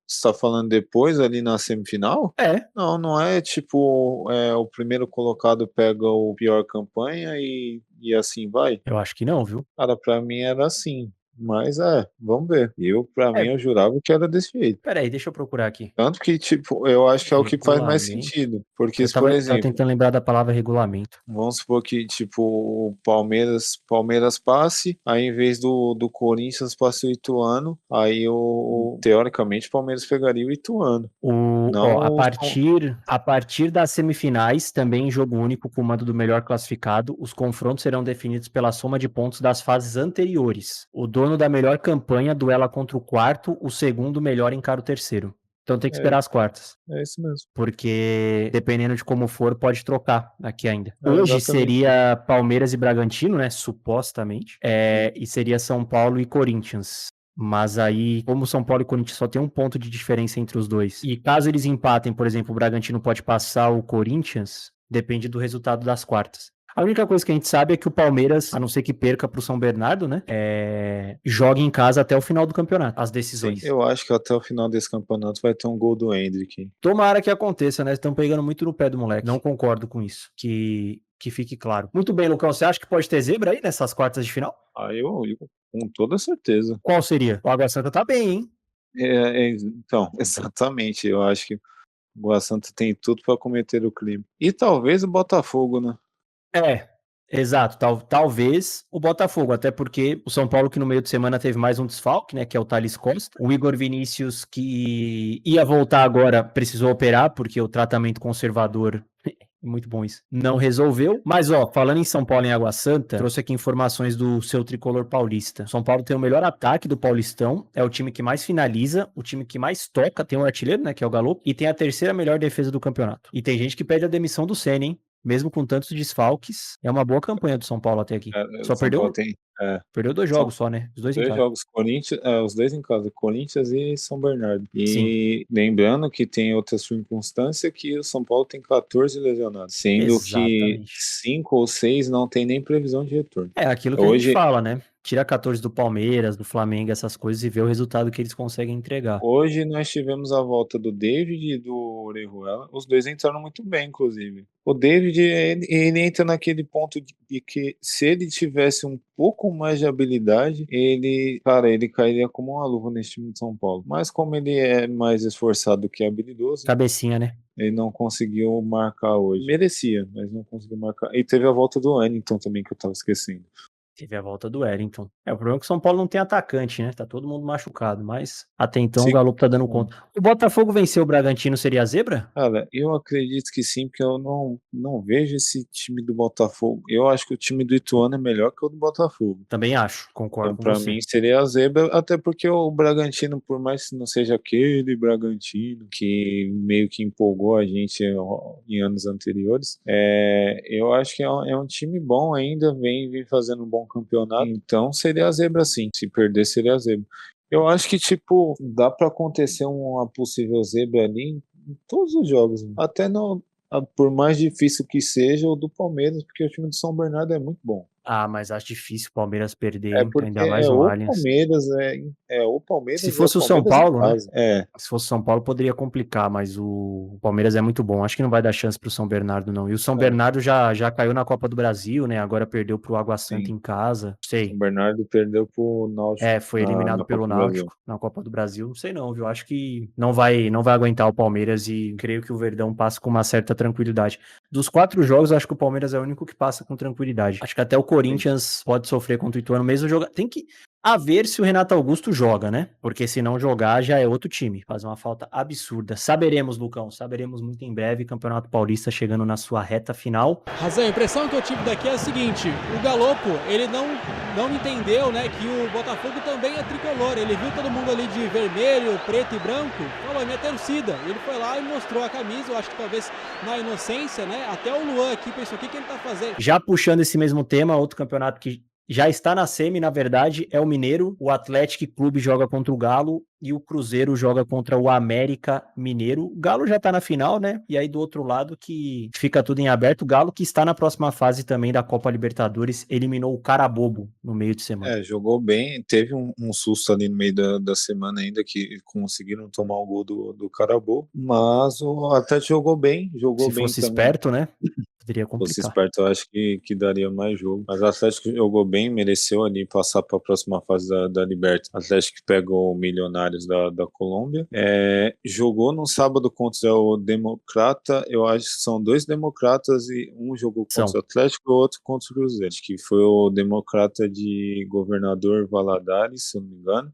você tá falando depois ali na semifinal? É. Não é tipo o primeiro colocado pega o pior campanha e assim vai? Eu acho que não, viu? Cara, pra mim era assim. Mas vamos ver. Pra mim, É. eu jurava que era desse jeito. Peraí, deixa eu procurar aqui. Tanto que, tipo, eu acho que é o que faz mais Regulamento. sentido. Porque, Eu se, por tava exemplo, tentando lembrar da palavra regulamento. vamos supor que, tipo, o Palmeiras passe, aí em vez do Corinthians passe o Ituano, aí teoricamente o Palmeiras pegaria o Ituano. Não, A partir das semifinais, também em jogo único com o mando do melhor classificado, os confrontos serão definidos pela soma de pontos das fases anteriores. O dono da melhor campanha duela contra o quarto, o segundo melhor encara o terceiro. Então tem que esperar as quartas. É isso mesmo. Porque, dependendo de como for, pode trocar aqui ainda. É, Hoje exatamente. seria Palmeiras e Bragantino, né? Supostamente. E seria São Paulo e Corinthians. Mas aí, como São Paulo e Corinthians só tem um ponto de diferença entre os dois, e caso eles empatem, por exemplo, o Bragantino pode passar o Corinthians, depende do resultado das quartas. A única coisa que a gente sabe é que o Palmeiras, a não ser que perca pro São Bernardo, né, joga em casa até o final do campeonato, as decisões. Sim, eu acho que até o final desse campeonato vai ter um gol do Hendrick. Tomara que aconteça, né? Estão pegando muito no pé do moleque. Não concordo com isso. Que fique claro. Muito bem, Lucão. Você acha que pode ter zebra aí nessas quartas de final? Eu com toda certeza. Qual seria? O Água Santa tá bem, hein? Então, exatamente. Eu acho que o Água Santa tem tudo para cometer o crime. E talvez o Botafogo, né? Exato. Talvez o Botafogo, até porque o São Paulo, que no meio de semana teve mais um desfalque, né? Que é o Thales Costa. O Igor Vinícius, que ia voltar agora, precisou operar, porque o tratamento conservador. Muito bom isso. Não resolveu. Mas, falando em São Paulo e em Água Santa, trouxe aqui informações do seu tricolor paulista. São Paulo tem o melhor ataque do Paulistão, é o time que mais finaliza, o time que mais toca, tem um artilheiro, né, que é o Galo, e tem a terceira melhor defesa do campeonato. E tem gente que pede a demissão do Ceni, hein? Mesmo com tantos desfalques, é uma boa campanha do São Paulo até aqui. Só São perdeu? Paulo tem, Perdeu 2 jogos só, né? Os dois em dois casa. jogos, Corinthians, os dois em casa, Corinthians e São Bernardo. E Sim. lembrando que tem outra circunstância que o São Paulo tem 14 lesionados, sendo Exatamente. que 5 ou 6 não tem nem previsão de retorno. É aquilo que a gente fala, né? Tira 14 do Palmeiras, do Flamengo, essas coisas, e vê o resultado que eles conseguem entregar. Hoje nós tivemos a volta do David e do Orejuela. Os dois entraram muito bem, inclusive. O David, ele entra naquele ponto de que se ele tivesse um pouco mais de habilidade, ele cairia como uma luva nesse time de São Paulo. Mas como ele é mais esforçado do que habilidoso, Cabecinha, né? ele não conseguiu marcar hoje. Merecia, mas não conseguiu marcar. E teve a volta do Wellington também, que eu tava esquecendo. Teve a volta do Wellington. O problema é que o São Paulo não tem atacante, né? Tá todo mundo machucado, mas até então Sim. o Galo tá dando conta. O Botafogo venceu o Bragantino, seria zebra? Cara, eu acredito que sim, porque eu não vejo esse time do Botafogo. Eu acho que o time do Ituano é melhor que o do Botafogo. Também acho, concordo Então, com pra você. mim, seria a zebra, até porque o Bragantino, por mais que não seja aquele Bragantino que meio que empolgou a gente em anos anteriores, eu acho que é um time bom ainda, vem fazendo um bom campeonato, então seria a zebra sim, se perder seria a zebra. Eu acho que, tipo, dá pra acontecer uma possível zebra ali em todos os jogos, né? Até por mais difícil que seja o do Palmeiras, porque o time do São Bernardo é muito bom. Ah, mas acho difícil o Palmeiras perder, É porque ainda mais no Allianz. o Palmeiras. Se fosse o São Paulo, né? É. Se fosse o São Paulo, poderia complicar, mas o Palmeiras é muito bom. Acho que não vai dar chance pro São Bernardo, não. E o São Bernardo já caiu na Copa do Brasil, né? Agora perdeu pro Água Santa em casa. Sei. São Bernardo perdeu pro Náutico. Foi eliminado pelo Náutico na Copa do Brasil. Não sei não, viu? Acho que não vai aguentar o Palmeiras e creio que o Verdão passa com uma certa tranquilidade. Dos 4 jogos, acho que o Palmeiras é o único que passa com tranquilidade. Acho que até o Corinthians pode sofrer contra o Ituano, mesmo jogo. A ver se o Renato Augusto joga, né? Porque se não jogar, já é outro time. Faz uma falta absurda. Saberemos, Lucão. Saberemos muito em breve. Campeonato Paulista chegando na sua reta final. Razão, a impressão que eu tive daqui é a seguinte. O Galopo, ele não entendeu, né, que o Botafogo também é tricolor. Ele viu todo mundo ali de vermelho, preto e branco. Falou, é minha torcida. Ele foi lá e mostrou a camisa. Eu acho que talvez na inocência, né? Até o Luan aqui pensou, o que ele tá fazendo? Já puxando esse mesmo tema, outro campeonato que já está na semi, na verdade, é o Mineiro. O Atlético Clube joga contra o Galo e o Cruzeiro joga contra o América Mineiro. O Galo já tá na final, né? E aí do outro lado que fica tudo em aberto, o Galo que está na próxima fase também da Copa Libertadores, eliminou o Carabobo no meio de semana. Jogou bem, teve um susto ali no meio da semana ainda, que conseguiram tomar o gol do Carabobo, mas o Atlético jogou bem Se fosse também. esperto, né? Poderia Se fosse complicar. esperto, eu acho que daria mais jogo. Mas o Atlético jogou bem, mereceu ali passar para a próxima fase da Libertadores. O Atlético pegou o Milionários da Colômbia. Jogou no sábado contra o Democrata. Eu acho que são 2 Democratas e um jogou contra o Atlético e o outro contra o Cruzeiro. Acho que foi o Democrata de Governador Valadares, se eu não me engano.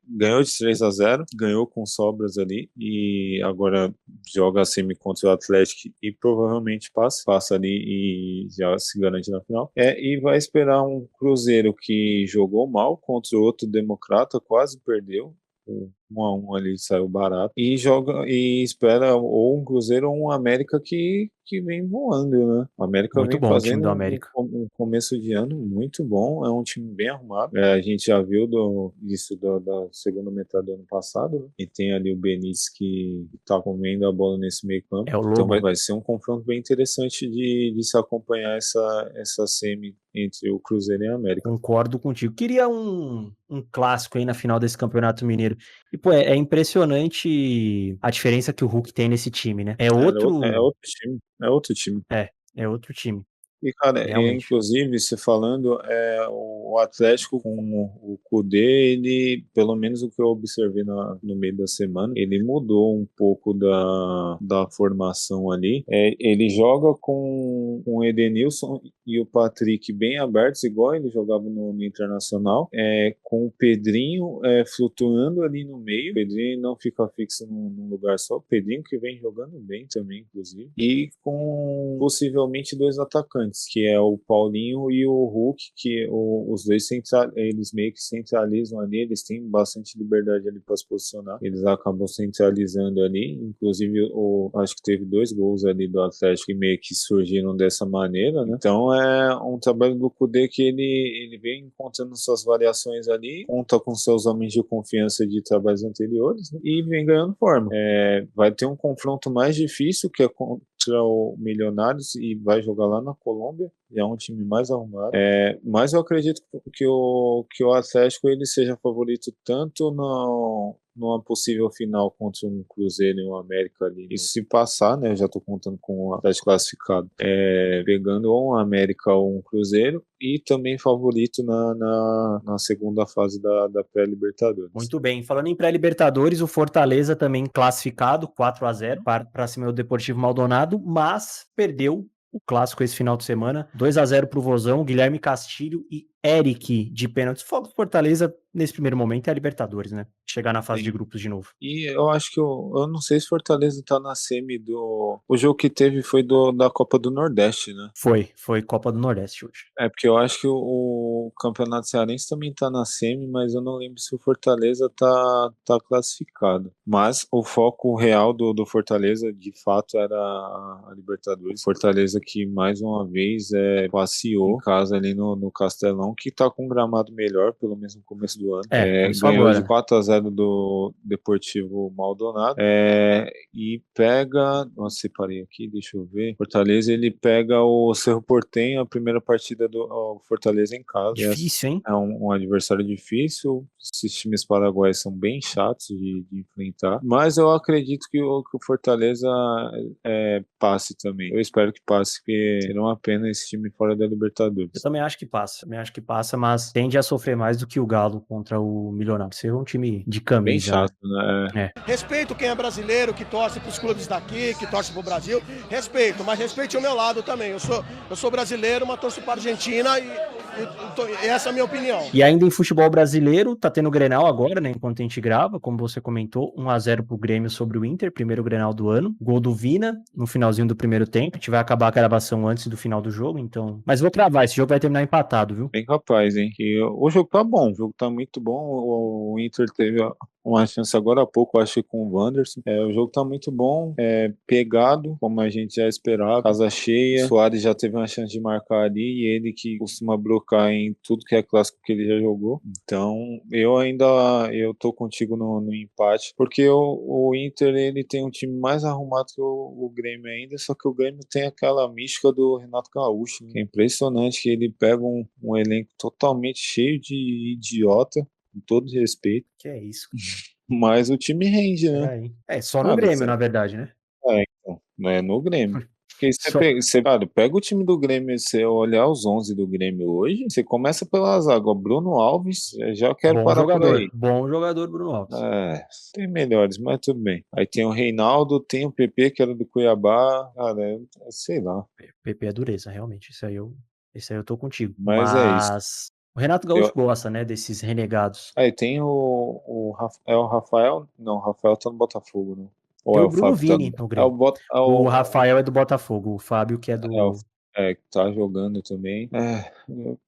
Ganhou de 3-0, ganhou com sobras ali e agora joga a semi contra o Atlético e provavelmente passa ali e já se garante na final. E vai esperar um Cruzeiro que jogou mal contra o outro Democrata, quase perdeu. 1-1 ali saiu barato e espera ou um Cruzeiro ou um América que vem voando, né? O América muito vem bom, fazendo o time do América. um começo de ano muito bom, é um time bem arrumado. A gente já viu isso da segunda metade do ano passado, né? E tem ali o Benítez que tá comendo a bola nesse meio campo. Então vai ser um confronto bem interessante de se acompanhar essa semi entre o Cruzeiro e a América. Concordo contigo. Queria um clássico aí na final desse Campeonato Mineiro. E, pô, é impressionante a diferença que o Hulk tem nesse time, né? É outro time. É outro time. E, cara, inclusive, você falando, o Atlético com o Kudê, ele, pelo menos o que eu observei no meio da semana, ele mudou um pouco da formação ali. Ele joga com o Edenilson e o Patrick bem abertos, igual ele jogava no Internacional, com o Pedrinho flutuando ali no meio. O Pedrinho não fica fixo num lugar só. O Pedrinho que vem jogando bem também, inclusive. E com possivelmente 2 atacantes, que é o Paulinho e o Hulk, que os dois eles meio que centralizam ali, eles têm bastante liberdade ali para se posicionar, eles acabam centralizando ali, inclusive acho que teve 2 gols ali do Atlético que meio que surgiram dessa maneira, né? Então é um trabalho do Kudê que ele vem encontrando suas variações ali, conta com seus homens de confiança de trabalhos anteriores, né? E vem ganhando forma. Vai ter um confronto mais difícil, que é contra o Milionários, e vai jogar lá na Colômbia, e é um time mais arrumado. Mas eu acredito que o Atlético ele seja favorito tanto numa possível final contra um Cruzeiro e um América ali. Isso se passar, né? Eu já tô contando com o Atlético classificado. Pegando ou um América ou um Cruzeiro, e também favorito na segunda fase da pré-Libertadores. Muito bem. Falando em pré-Libertadores, o Fortaleza também classificado, 4-0 para cima do Deportivo Maldonado, mas perdeu o clássico esse final de semana, 2-0 pro Vozão, Guilherme Castilho e Eric de pênaltis. Fortaleza, nesse primeiro momento, é a Libertadores, né? Chegar na fase de grupos de novo. E eu acho que eu não sei se Fortaleza tá na semi o jogo que teve foi da Copa do Nordeste, né? Foi Copa do Nordeste hoje. Porque eu acho que o Campeonato Cearense também tá na semi, mas eu não lembro se o Fortaleza tá classificado. Mas o foco real do Fortaleza, de fato, era a Libertadores. Fortaleza que, mais uma vez, passeou em casa ali no Castelão, que tá com um gramado melhor, pelo menos no começo do ano. Ganhou de 4-0 do Deportivo Maldonado. E pega... Nossa, separei aqui, deixa eu ver. Fortaleza, ele pega o Cerro Porteño, a primeira partida do Fortaleza em casa. Difícil, hein? É um adversário difícil. Esses times paraguaios são bem chatos de enfrentar. Mas eu acredito que o Fortaleza passe também. Eu espero que passe, porque seria uma pena esse time fora da Libertadores. Eu também acho que passa, mas tende a sofrer mais do que o Galo contra o Milionário. Ser um time de camisa. Bem chato, né? Respeito quem é brasileiro, que torce pros clubes daqui, que torce pro Brasil. Respeito, mas respeite o meu lado também. Eu sou brasileiro, mas torço pra Argentina e Essa é a minha opinião. E ainda em futebol brasileiro, tá tendo Grenal agora, né? Enquanto a gente grava, como você comentou, 1-0 pro Grêmio sobre o Inter, primeiro Grenal do ano. Gol do Vina no finalzinho do primeiro tempo. A gente vai acabar a gravação antes do final do jogo, então. Mas vou cravar, esse jogo vai terminar empatado, viu? Bem capaz, hein? O jogo tá bom, o jogo tá muito bom. O Inter teve uma chance agora há pouco, acho que com o Wanderson. O jogo tá muito bom, pegado, como a gente já esperava, casa cheia. O Suárez já teve uma chance de marcar ali, e ele que costuma blocar em tudo que é clássico que ele já jogou. Então, eu tô contigo no empate, porque o Inter, ele tem um time mais arrumado que o Grêmio ainda, só que o Grêmio tem aquela mística do Renato Gaúcho, né? Que é impressionante, que ele pega um elenco totalmente cheio de idiota, com todo respeito, Que é isso. mas o time rende, né? Peraí. Só no Cara, Grêmio, na verdade, né? então, não é no Grêmio. Porque Só- cara, pega o time do Grêmio, você olhar os 11 do Grêmio hoje, você começa pela zaga. O Bruno Alves, eu já quero Bom parar por jogador. aí. Bom jogador, Bruno Alves. Tem melhores, mas tudo bem. Aí tem o Reinaldo, tem o PP, que era do Cuiabá. Cara, sei lá. PP é dureza, realmente. Esse aí eu tô contigo. Mas é isso. Mas o Renato Gaúcho gosta, né, desses renegados. Aí tem o Rafael? Não, o Rafael tá no Botafogo, né? Ou Tem é o o Bruno Fábio tá Vini no... no É o, Grêmio. Bot... é O o... Rafael é do Botafogo, o Fábio que é do... que tá jogando também.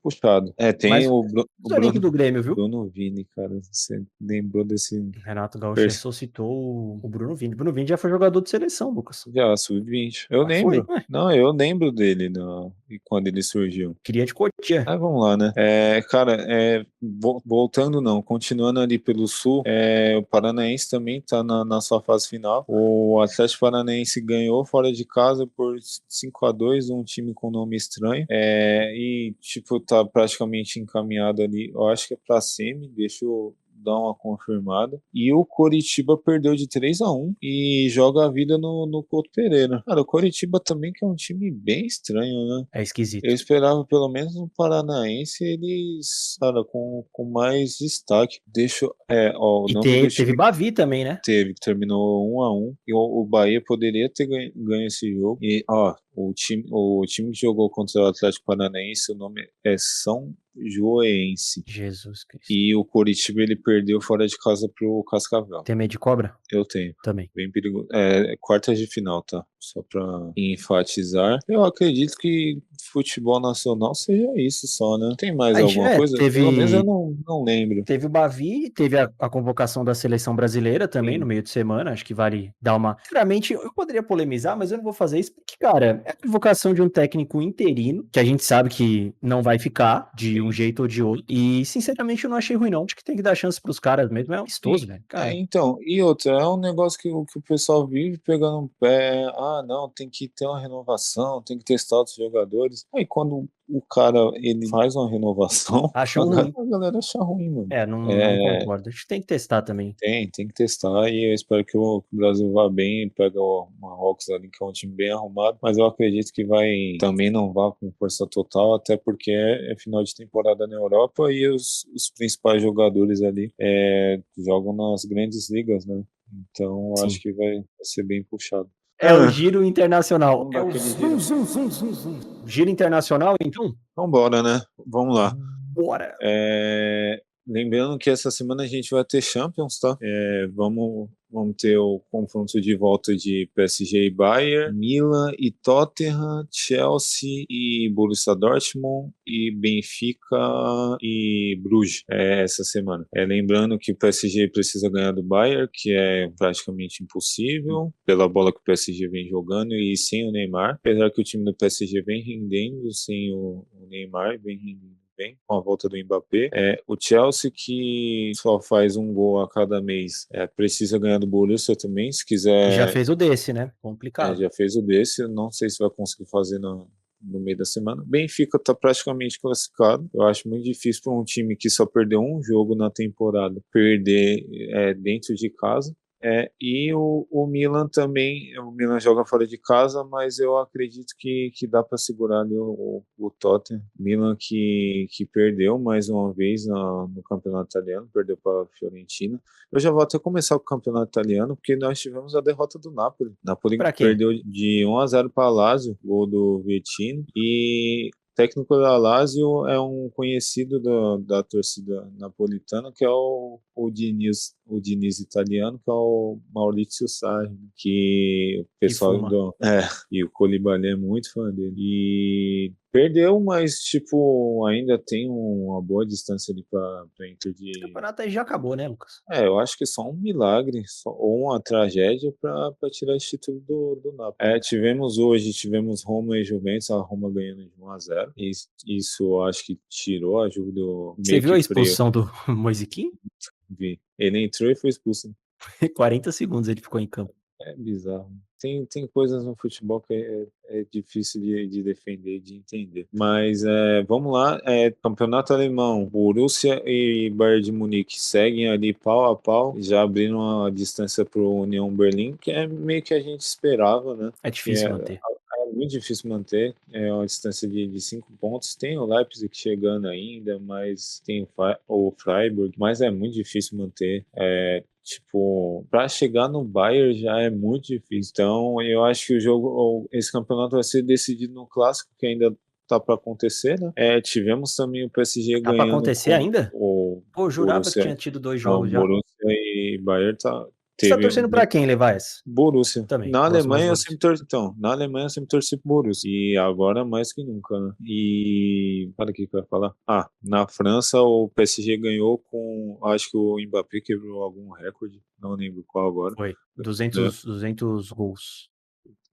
Puxado. Tem Mas o o link do Grêmio, viu? Bruno Vini, cara. Você lembrou desse... O Renato Gaúcho ressuscitou o Bruno Vini. O Bruno Vini já foi jogador de seleção, Lucas. Já, sub-20. Eu lembro. Foi? Não, eu lembro dele quando ele surgiu. Queria de Cotia. Vamos lá, né? Cara, voltando não, continuando ali pelo Sul, o Paranaense também tá na sua fase final. O Atlético Paranaense ganhou fora de casa por 5-2, um time com nome estranho. E, tipo, tá praticamente encaminhado ali. Eu acho que é pra semi, deixa eu dar uma confirmada. E o Coritiba perdeu de 3-1 e joga a vida no Couto Pereira. Cara, o Coritiba também, que é um time bem estranho, né? É esquisito. Eu esperava pelo menos no Paranaense eles, cara, com mais destaque. O E nome do teve time Bavi também, né? que terminou 1-1, e o Bahia poderia ter ganho esse jogo. E, o time que jogou contra o Atlético Paranaense, o nome é São Joense. Jesus Cristo. E o Coritiba, ele perdeu fora de casa pro Cascavel. Tem medo de cobra? Eu tenho. Também. Bem perigoso. Quartas de final, tá? Só pra enfatizar. Eu acredito que futebol nacional seja isso só, né? Tem mais alguma coisa? Pelo menos eu não lembro. Teve o Bavi, teve a convocação da seleção brasileira também. Sim. No meio de semana. Acho que vale dar uma... Sinceramente, eu poderia polemizar, mas eu não vou fazer isso porque, cara, é a convocação de um técnico interino, que a gente sabe que não vai ficar de um jeito ou de outro. E, sinceramente, eu não achei ruim, não. Acho que tem que dar chance pros caras mesmo. É amistoso, velho. Então, e outra, é um negócio que o pessoal vive pegando um pé. Não, tem que ter uma renovação, tem que testar outros jogadores. Aí quando o cara, ele faz uma renovação, a galera acha ruim, mano. Não concordo. A gente tem que testar também. Tem que testar, e eu espero que o Brasil vá bem, pega o Marrocos ali, que é um time bem arrumado, mas eu acredito que também não vá com força total, até porque é final de temporada na Europa e os principais jogadores ali jogam nas grandes ligas, né? Então acho que vai ser bem puxado. O giro internacional. Giro internacional, então? Vambora, né? Vamos lá. Bora. Lembrando que essa semana a gente vai ter Champions, tá? Vamos ter o confronto de volta de PSG e Bayern, Milan e Tottenham, Chelsea e Borussia Dortmund e Benfica e Bruges essa semana. Lembrando que o PSG precisa ganhar do Bayern, que é praticamente impossível, pela bola que o PSG vem jogando e sem o Neymar. Apesar que o time do PSG vem rendendo sem o Neymar, vem rendendo bem com a volta do Mbappé. O Chelsea, que só faz um gol a cada mês, precisa ganhar do Borussia também, se quiser. Já fez o desse, né? Complicado. Já fez o desse, não sei se vai conseguir fazer no meio da semana. Benfica tá praticamente classificado. Eu acho muito difícil para um time que só perdeu um jogo na temporada perder dentro de casa. E o Milan também, o Milan joga fora de casa, mas eu acredito que dá para segurar ali o Tottenham. Milan que perdeu mais uma vez no campeonato italiano, perdeu para a Fiorentina. Eu já vou até começar com o campeonato italiano, porque nós tivemos a derrota do Napoli. Napoli perdeu de 1-0 para a Lazio, gol do Vietino, e técnico da Lazio é um conhecido da torcida napolitana, que é o Diniz italiano, que é o Maurizio Sarri, que o pessoal fuma. e o Koulibaly é muito fã dele. E perdeu, mas, tipo, ainda tem uma boa distância ali pra Inter O de... campeonato aí já acabou, né, Lucas? Eu acho que é só um milagre, ou uma tragédia para tirar esse título do Napoli. Tivemos Roma e Juventus, a Roma ganhando de 1-0. Isso eu acho que tirou a ajuda do Você meio viu a que expulsão do Moisiquim? vi. Ele entrou e foi expulso. 40 segundos ele ficou em campo. É bizarro. Tem coisas no futebol que é difícil de defender, de entender. Mas vamos lá. Campeonato Alemão. Borussia e Bayern de Munique seguem ali pau a pau, já abrindo uma distância para o União Berlim, que é meio que a gente esperava, né? É difícil manter. É muito difícil manter, é uma distância de 5 pontos. Tem o Leipzig chegando ainda, mas tem o Freiburg, mas é muito difícil manter. Tipo, para chegar no Bayern já é muito difícil. Então, eu acho que esse campeonato vai ser decidido no clássico, que ainda tá para acontecer, né? Tivemos também o PSG Tá pra ganhando acontecer com ainda? o Pô, eu jurava que Borussia. tinha tido 2 Não, jogos já. Borussia e Bayern Você tá teve torcendo pra quem levar essa? Borussia. Também. Na Gosto mais Alemanha do eu sempre torci, na Alemanha eu sempre torci pro Borussia. E agora mais que nunca, né? E para que eu ia falar? Na França o PSG ganhou com, acho que o Mbappé quebrou algum recorde, não lembro qual agora. Foi. Né? 200 gols.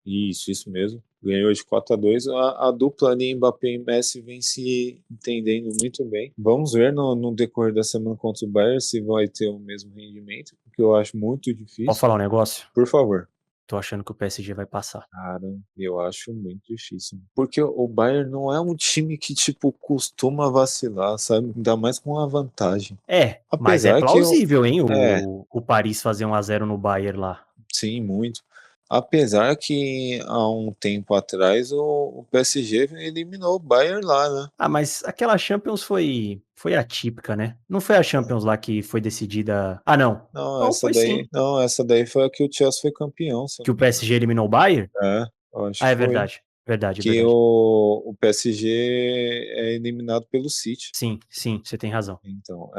Isso mesmo. Ganhou de 4-2. A dupla ali, Mbappé e Messi, vem se entendendo muito bem. Vamos ver no decorrer da semana contra o Bayern se vai ter o mesmo rendimento, porque eu acho muito difícil. Posso falar um negócio? Por favor. Tô achando que o PSG vai passar. Cara, eu acho muito difícil. Porque o Bayern não é um time que, tipo, costuma vacilar, sabe? Ainda mais com uma vantagem. Mas é Apesar que plausível, hein? O Paris fazer 1-0 no Bayern lá. Sim, muito. Apesar que há um tempo atrás o PSG eliminou o Bayern lá, né? Mas aquela Champions foi atípica, né? Não foi a Champions lá que foi decidida. Não. Não, Não, foi sim. essa daí foi a que o Chelsea foi campeão. Que o PSG eliminou o Bayern? Eu acho É que foi. verdade. Verdade. Que o PSG é eliminado pelo City. Sim, você tem razão. Então,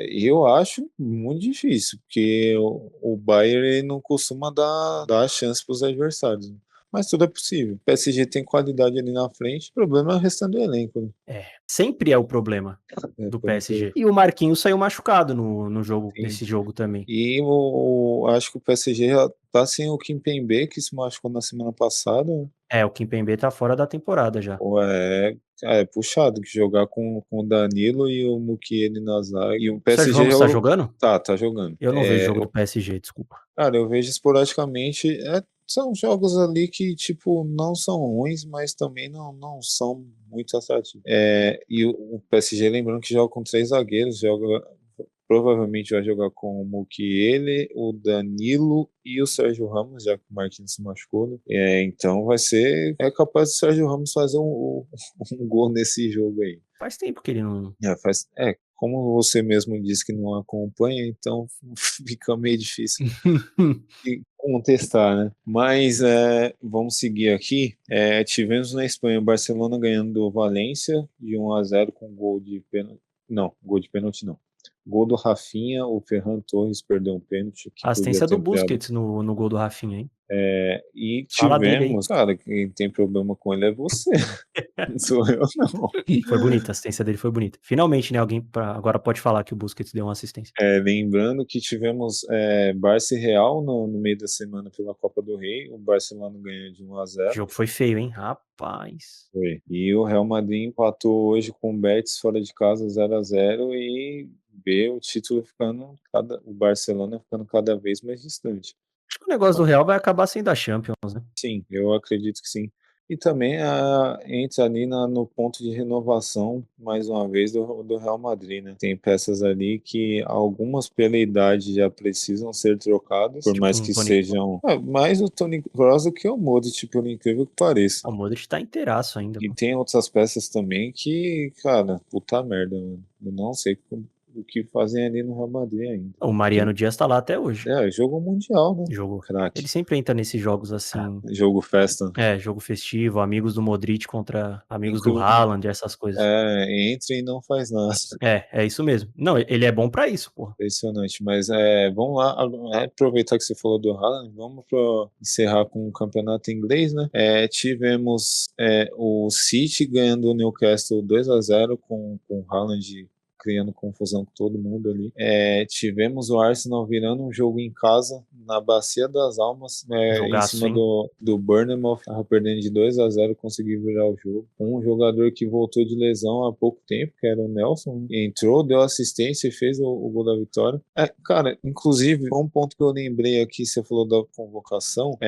eu acho muito difícil, porque o Bayern ele não costuma dar chance para os adversários, né? Mas tudo é possível. O PSG tem qualidade ali na frente, o problema é o restante do elenco, né? Sempre é o problema do PSG. E o Marquinhos saiu machucado no jogo, nesse jogo também. E acho que o PSG já tá sem o Kimpembe, que se machucou na semana passada. O Kimpembe tá fora da temporada já. É puxado que jogar com o Danilo e o Mukiele na zaga. E o PSG Sérgio Ramos tá jogando? Tá jogando. Eu não vejo jogo do PSG, desculpa. Cara, eu vejo esporadicamente. São jogos ali que, tipo, não são ruins, mas também não são muito atrativos. E o PSG, lembrando que joga com 3 zagueiros, provavelmente vai jogar com o Mukiele, o Danilo e o Sérgio Ramos, já que o Marquinhos se machucou, né? Então é capaz do Sérgio Ramos fazer um gol nesse jogo aí. Faz tempo que ele não... Como você mesmo disse que não acompanha, então fica meio difícil de contestar, né? Mas vamos seguir aqui. Tivemos na Espanha o Barcelona ganhando do Valência de 1-0 com gol de pênalti. Não, gol de pênalti não. Gol do Rafinha, o Ferran Torres perdeu um pênalti. A assistência do Busquets no gol do Rafinha, hein? E Fala dele aí. tivemos, cara, quem tem problema com ele é você. Não sou eu, não. Foi bonita, a assistência dele foi bonita. Finalmente, né, alguém agora pode falar que o Busquets deu uma assistência. Lembrando que tivemos Barça e Real no meio da semana pela Copa do Rei. O Barcelona ganhou de 1-0. O jogo foi feio, hein? Rapaz. Foi. E o Real Madrid empatou hoje com o Betis fora de casa 0-0 e o título o Barcelona ficando cada vez mais distante. Acho que o negócio do Real vai acabar sendo a Champions, né? Sim, eu acredito que sim. E também entra ali no ponto de renovação, mais uma vez, do Real Madrid, né? Tem peças ali que algumas pela idade já precisam ser trocadas, por mais que sejam... mais o Toni Kroos do que o Modric, pelo incrível que pareça. O Modric tá inteiraço ainda. E tem outras peças também que, cara, puta merda, mano. Eu não sei do que fazem ali no Real Madrid ainda. O Mariano Dias tá lá até hoje. Jogo mundial, né? Jogo. Craque. Ele sempre entra nesses jogos assim. Jogo festa. Jogo festivo, amigos do Modric contra amigos do Haaland, essas coisas. Entra e não faz nada. É isso mesmo. Não, ele é bom pra isso, pô. Impressionante, mas vamos lá, aproveitar que você falou do Haaland, vamos encerrar com o campeonato inglês, né? Tivemos o City ganhando o Newcastle 2-0 com o Haaland criando confusão com todo mundo ali. Tivemos o Arsenal virando um jogo em casa, na Bacia das Almas, em cima do Bournemouth, tava perdendo de 2-0, conseguiu virar o jogo. Um jogador que voltou de lesão há pouco tempo, que era o Nelson, entrou, deu assistência e fez o gol da vitória. Cara, inclusive, um ponto que eu lembrei aqui, você falou da convocação,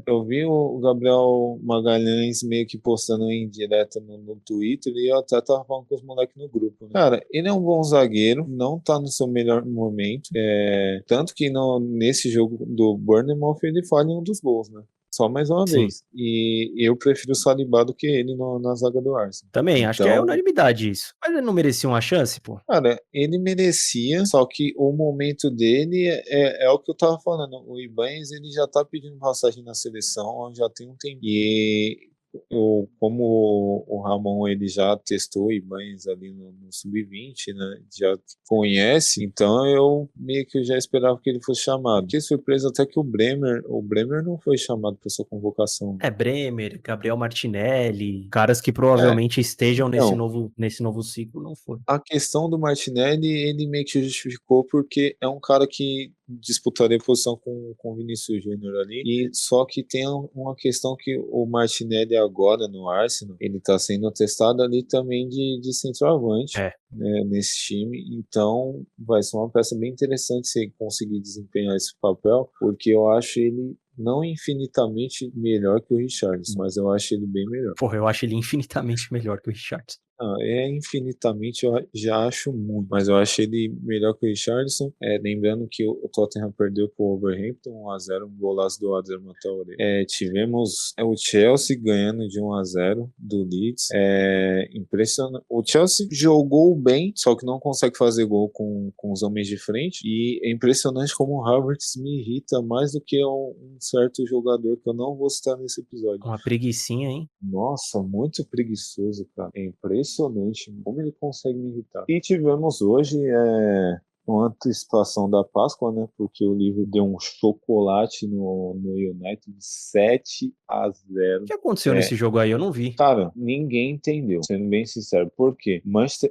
eu vi o Gabriel Magalhães meio que postando em direto no Twitter, e eu até tava falando com os moleques no grupo, né? Cara, ele é um bom zagueiro, não tá no seu melhor momento, tanto que nesse jogo do Bournemouth ele falha em um dos gols, né? Só mais uma vez. E eu prefiro o Saliba do que ele na zaga do Arsenal. Também, acho que é unanimidade isso. Mas ele não merecia uma chance, pô? Cara, ele merecia, só que o momento dele é o que eu tava falando. O Ibanez, ele já tá pedindo passagem na seleção, já tem um tempo. E como o Ramon ele já testou Ibanez ali no Sub-20, né? Já conhece, então eu meio que já esperava que ele fosse chamado. Fiquei surpreso até que o Bremer não foi chamado para sua convocação. Bremer, Gabriel Martinelli, caras que provavelmente estejam nesse novo ciclo, não foi. A questão do Martinelli, ele meio que justificou porque é um cara que disputaria posição com o Vinícius Júnior ali, e só que tem uma questão que o Martinelli agora no Arsenal, ele tá sendo testado ali também de centroavante, né, nesse time, então vai ser uma peça bem interessante se ele conseguir desempenhar esse papel, porque eu acho ele não infinitamente melhor que o Richarlison, mas eu acho ele bem melhor. Porra, eu acho ele infinitamente melhor que o Richarlison. Infinitamente eu já acho muito, mas eu acho ele melhor que o Richarlison. Lembrando que o Tottenham perdeu pro Wolverhampton 1-0, um golaço do Adama Traoré. Tivemos o Chelsea ganhando de 1-0 do Leeds. Impressionante. O Chelsea jogou bem, só que não consegue fazer gol com os homens de frente. E é impressionante como o Havertz me irrita mais do que um certo jogador que eu não vou citar nesse episódio. Uma preguicinha, hein? Nossa, muito preguiçoso, cara. É impressionante como ele consegue me irritar. E tivemos hoje uma antecipação da Páscoa, né? Porque o Liverpool deu um chocolate no United 7-0. O que aconteceu nesse jogo aí? Eu não vi. Cara, ninguém entendeu, sendo bem sincero. Por quê?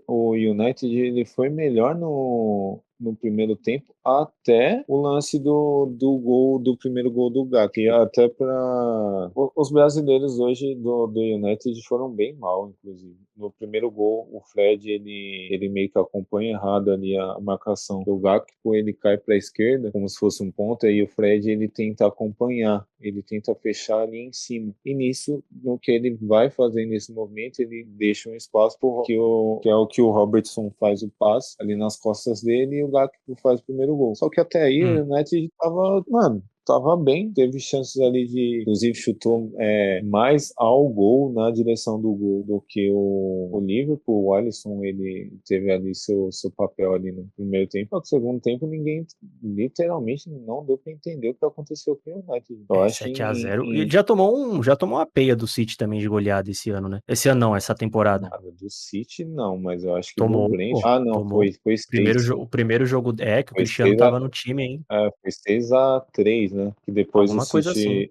O United ele foi melhor no primeiro tempo até o lance do primeiro gol do Gakpo. E até para os brasileiros hoje do United foram bem mal, inclusive. No primeiro gol, o Fred ele meio que acompanha errado ali a marcação do Gakpo, ele cai para a esquerda como se fosse um ponta, e o Fred ele tenta acompanhar, ele tenta fechar ali em cima. E nisso, no que ele vai fazer nesse movimento, ele deixa um espaço que é o que o Robertson faz o passe ali nas costas dele, e o Gakpo faz o primeiro gol. Só que até aí o United tava bem, teve chances ali inclusive chutou mais ao gol, na direção do gol, do que o Liverpool. O Alisson, ele teve ali seu papel ali no primeiro tempo. No segundo tempo, ninguém literalmente não deu pra entender o que aconteceu com o United. 7-0. E ele já tomou uma peia do City também de goleada esse ano, né? Esse ano não, essa temporada. Do City não, mas eu acho que tomou, do Brentford. Não, tomou. Foi 6. O primeiro jogo que o Cristiano tava no time, hein? Foi 6-3, né? Que depois alguma coisa assim.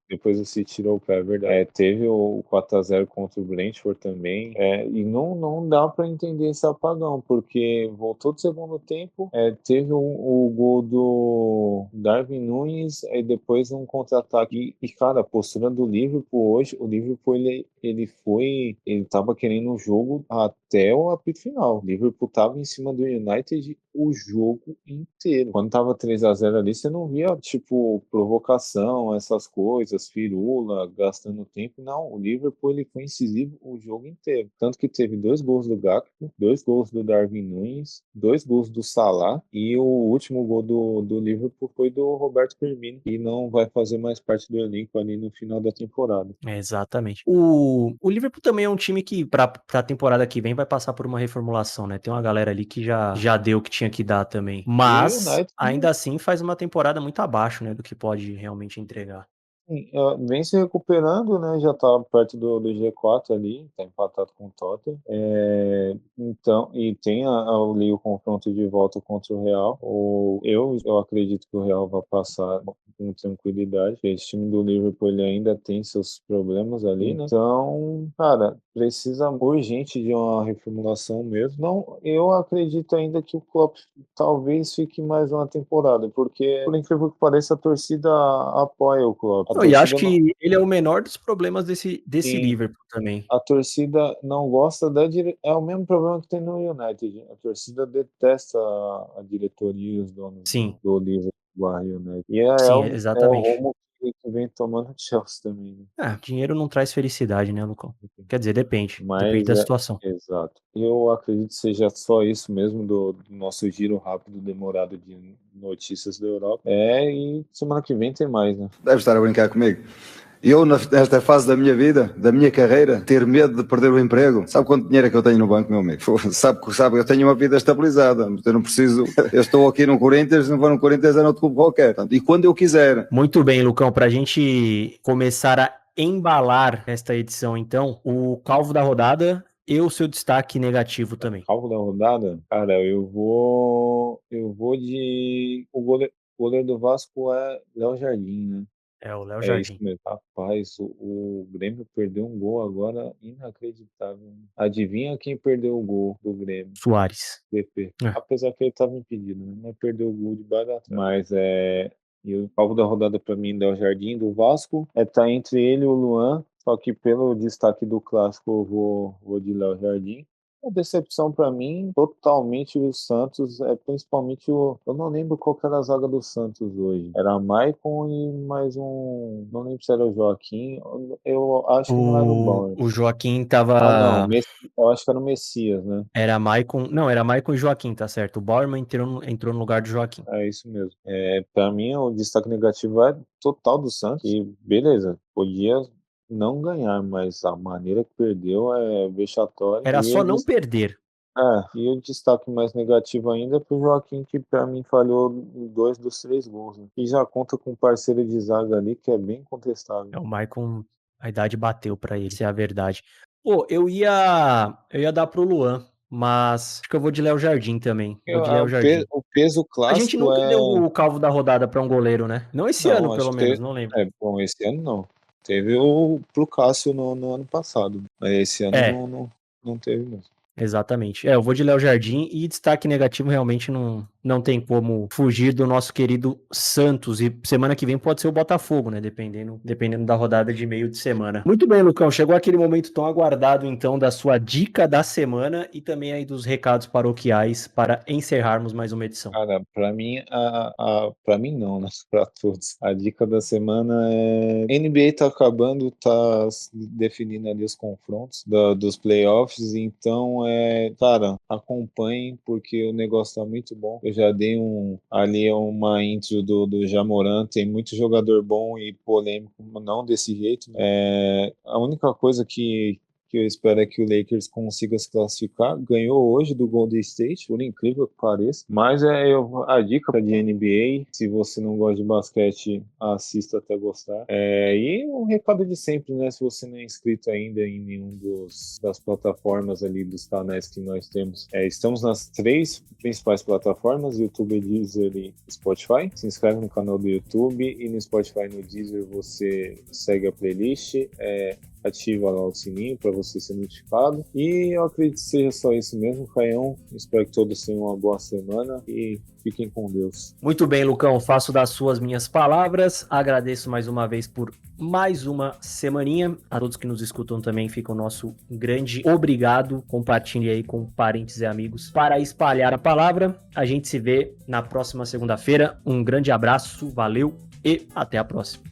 Depois o City tirou o pé, é verdade. Teve o 4-0 contra o Brentford também. E não dá pra entender esse apagão, porque voltou do segundo tempo, teve o gol do Darwin Núñez, e depois um contra-ataque. E, cara, a postura do Liverpool hoje, o Liverpool ele tava querendo o jogo até o apito final. O Liverpool tava em cima do United o jogo inteiro. Quando tava 3-0 ali, você não via, tipo, provocação, essas coisas, firula, gastando tempo. Não, o Liverpool ele foi incisivo o jogo inteiro. Tanto que teve 2 gols do Gakpo, 2 gols do Darwin Núñez, 2 gols do Salah, e o último gol do Liverpool foi do Roberto Firmino, que não vai fazer mais parte do elenco ali no final da temporada. Exatamente. O Liverpool também é um time que, pra temporada que vem, vai passar por uma reformulação, né? Tem uma galera ali que já deu o que tinha que dar também. Mas, ainda assim, faz uma temporada muito abaixo, né? Do que pode realmente entregar. Vem se recuperando, né? Já tá perto do G4 ali, tá empatado com o Tottenham. Então, e tem ali o confronto de volta contra o Real. Eu acredito que o Real vai passar com tranquilidade. Esse time do Liverpool ele ainda tem seus problemas ali, né? Então, cara, precisa urgente de uma reformulação mesmo. Não, eu acredito ainda que o Klopp talvez fique mais uma temporada, porque, por incrível que pareça, a torcida apoia o Klopp. E acho que ele é o menor dos problemas desse Sim. Liverpool também. A torcida não gosta é o mesmo problema que tem no United. A torcida detesta a diretoria e os donos do Liverpool, né? E exatamente. o rumo que vem tomando o Chelsea também, né? Dinheiro não traz felicidade, né, Lucão? Quer dizer, depende da situação. Exato. Eu acredito que seja só isso mesmo do nosso giro rápido, demorado de notícias da Europa. E semana que vem tem mais, né? Deve estar a brincar comigo. Eu, nesta fase da minha vida, da minha carreira, ter medo de perder o emprego. Sabe quanto dinheiro é que eu tenho no banco, meu amigo? Sabe, eu tenho uma vida estabilizada. Eu não preciso. Eu estou aqui no Corinthians, não vou no Corinthians, é no outro clube qualquer. E quando eu quiser. Muito bem, Lucão. Pra gente começar a embalar esta edição, então, o calvo da rodada e o seu destaque negativo também. Calvo da rodada? Cara, eu vou de... O goleiro do Vasco é Léo Jardim, né? O Léo Jardim. Isso mesmo. Rapaz, o Grêmio perdeu um gol agora inacreditável. Adivinha quem perdeu o gol do Grêmio? Soares. PP. Apesar que ele estava impedido, né? Mas perdeu o gol de bagatela. Mas e o palco da rodada para mim, Léo Jardim, do Vasco, tá entre ele e o Luan. Só que pelo destaque do clássico eu vou de Léo Jardim. A decepção para mim, totalmente o Santos, principalmente eu não lembro qual que era a zaga do Santos hoje. Era Maicon e mais um, não lembro se era o Joaquim, eu acho que não era o Bauer. O Joaquim tava... eu acho que era o Messias, né? Era Maicon e Joaquim, tá certo. O Bauerman entrou no lugar do Joaquim. É isso mesmo. Para mim, o destaque negativo é total do Santos, e beleza, podia não ganhar, mas a maneira que perdeu é vexatória. Era só não perder. E o destaque mais negativo ainda é pro Joaquim, que pra mim falhou 2 dos 3 gols, né? E já conta com um parceiro de zaga ali que é bem contestável. O Maicon, a idade bateu pra ele, isso é a verdade. Pô, eu ia dar pro Luan, mas acho que eu vou de Léo Jardim também. Vou de Léo Jardim. O peso clássico a gente nunca deu o calvo da rodada pra um goleiro, né? Não esse ano, pelo menos, não lembro. Bom, esse ano não. Teve pro Cássio no ano passado, mas esse ano não teve mesmo. Exatamente. Eu vou de Léo Jardim e destaque negativo realmente não tem como fugir do nosso querido Santos. E semana que vem pode ser o Botafogo, né? Dependendo da rodada de meio de semana. Muito bem, Lucão. Chegou aquele momento tão aguardado, então, da sua dica da semana e também aí dos recados paroquiais para encerrarmos mais uma edição. Cara, pra mim, pra mim não, né? Pra todos. A dica da semana é... NBA tá acabando, tá definindo ali os confrontos dos playoffs, então cara, acompanhem, porque o negócio tá muito bom. Eu já dei uma intro do Jamoran, tem muito jogador bom e polêmico, não desse jeito. A única coisa que eu espero é que o Lakers consiga se classificar. Ganhou hoje do Golden State, por incrível que pareça. Mas a dica de NBA, se você não gosta de basquete, assista até gostar. E o recado de sempre, né? Se você não é inscrito ainda em nenhum das plataformas ali, dos canais que nós temos. Estamos nas 3 principais plataformas, YouTube, Deezer e Spotify. Se inscreve no canal do YouTube e no Spotify e no Deezer você segue a playlist. Ativa lá o sininho para você ser notificado. E eu acredito que seja só isso mesmo, Caião. Espero que todos tenham uma boa semana e fiquem com Deus. Muito bem, Lucão. Faço das suas minhas palavras. Agradeço mais uma vez por mais uma semaninha. A todos que nos escutam também fica o nosso grande obrigado. Compartilhe aí com parentes e amigos para espalhar a palavra. A gente se vê na próxima segunda-feira. Um grande abraço, valeu e até a próxima.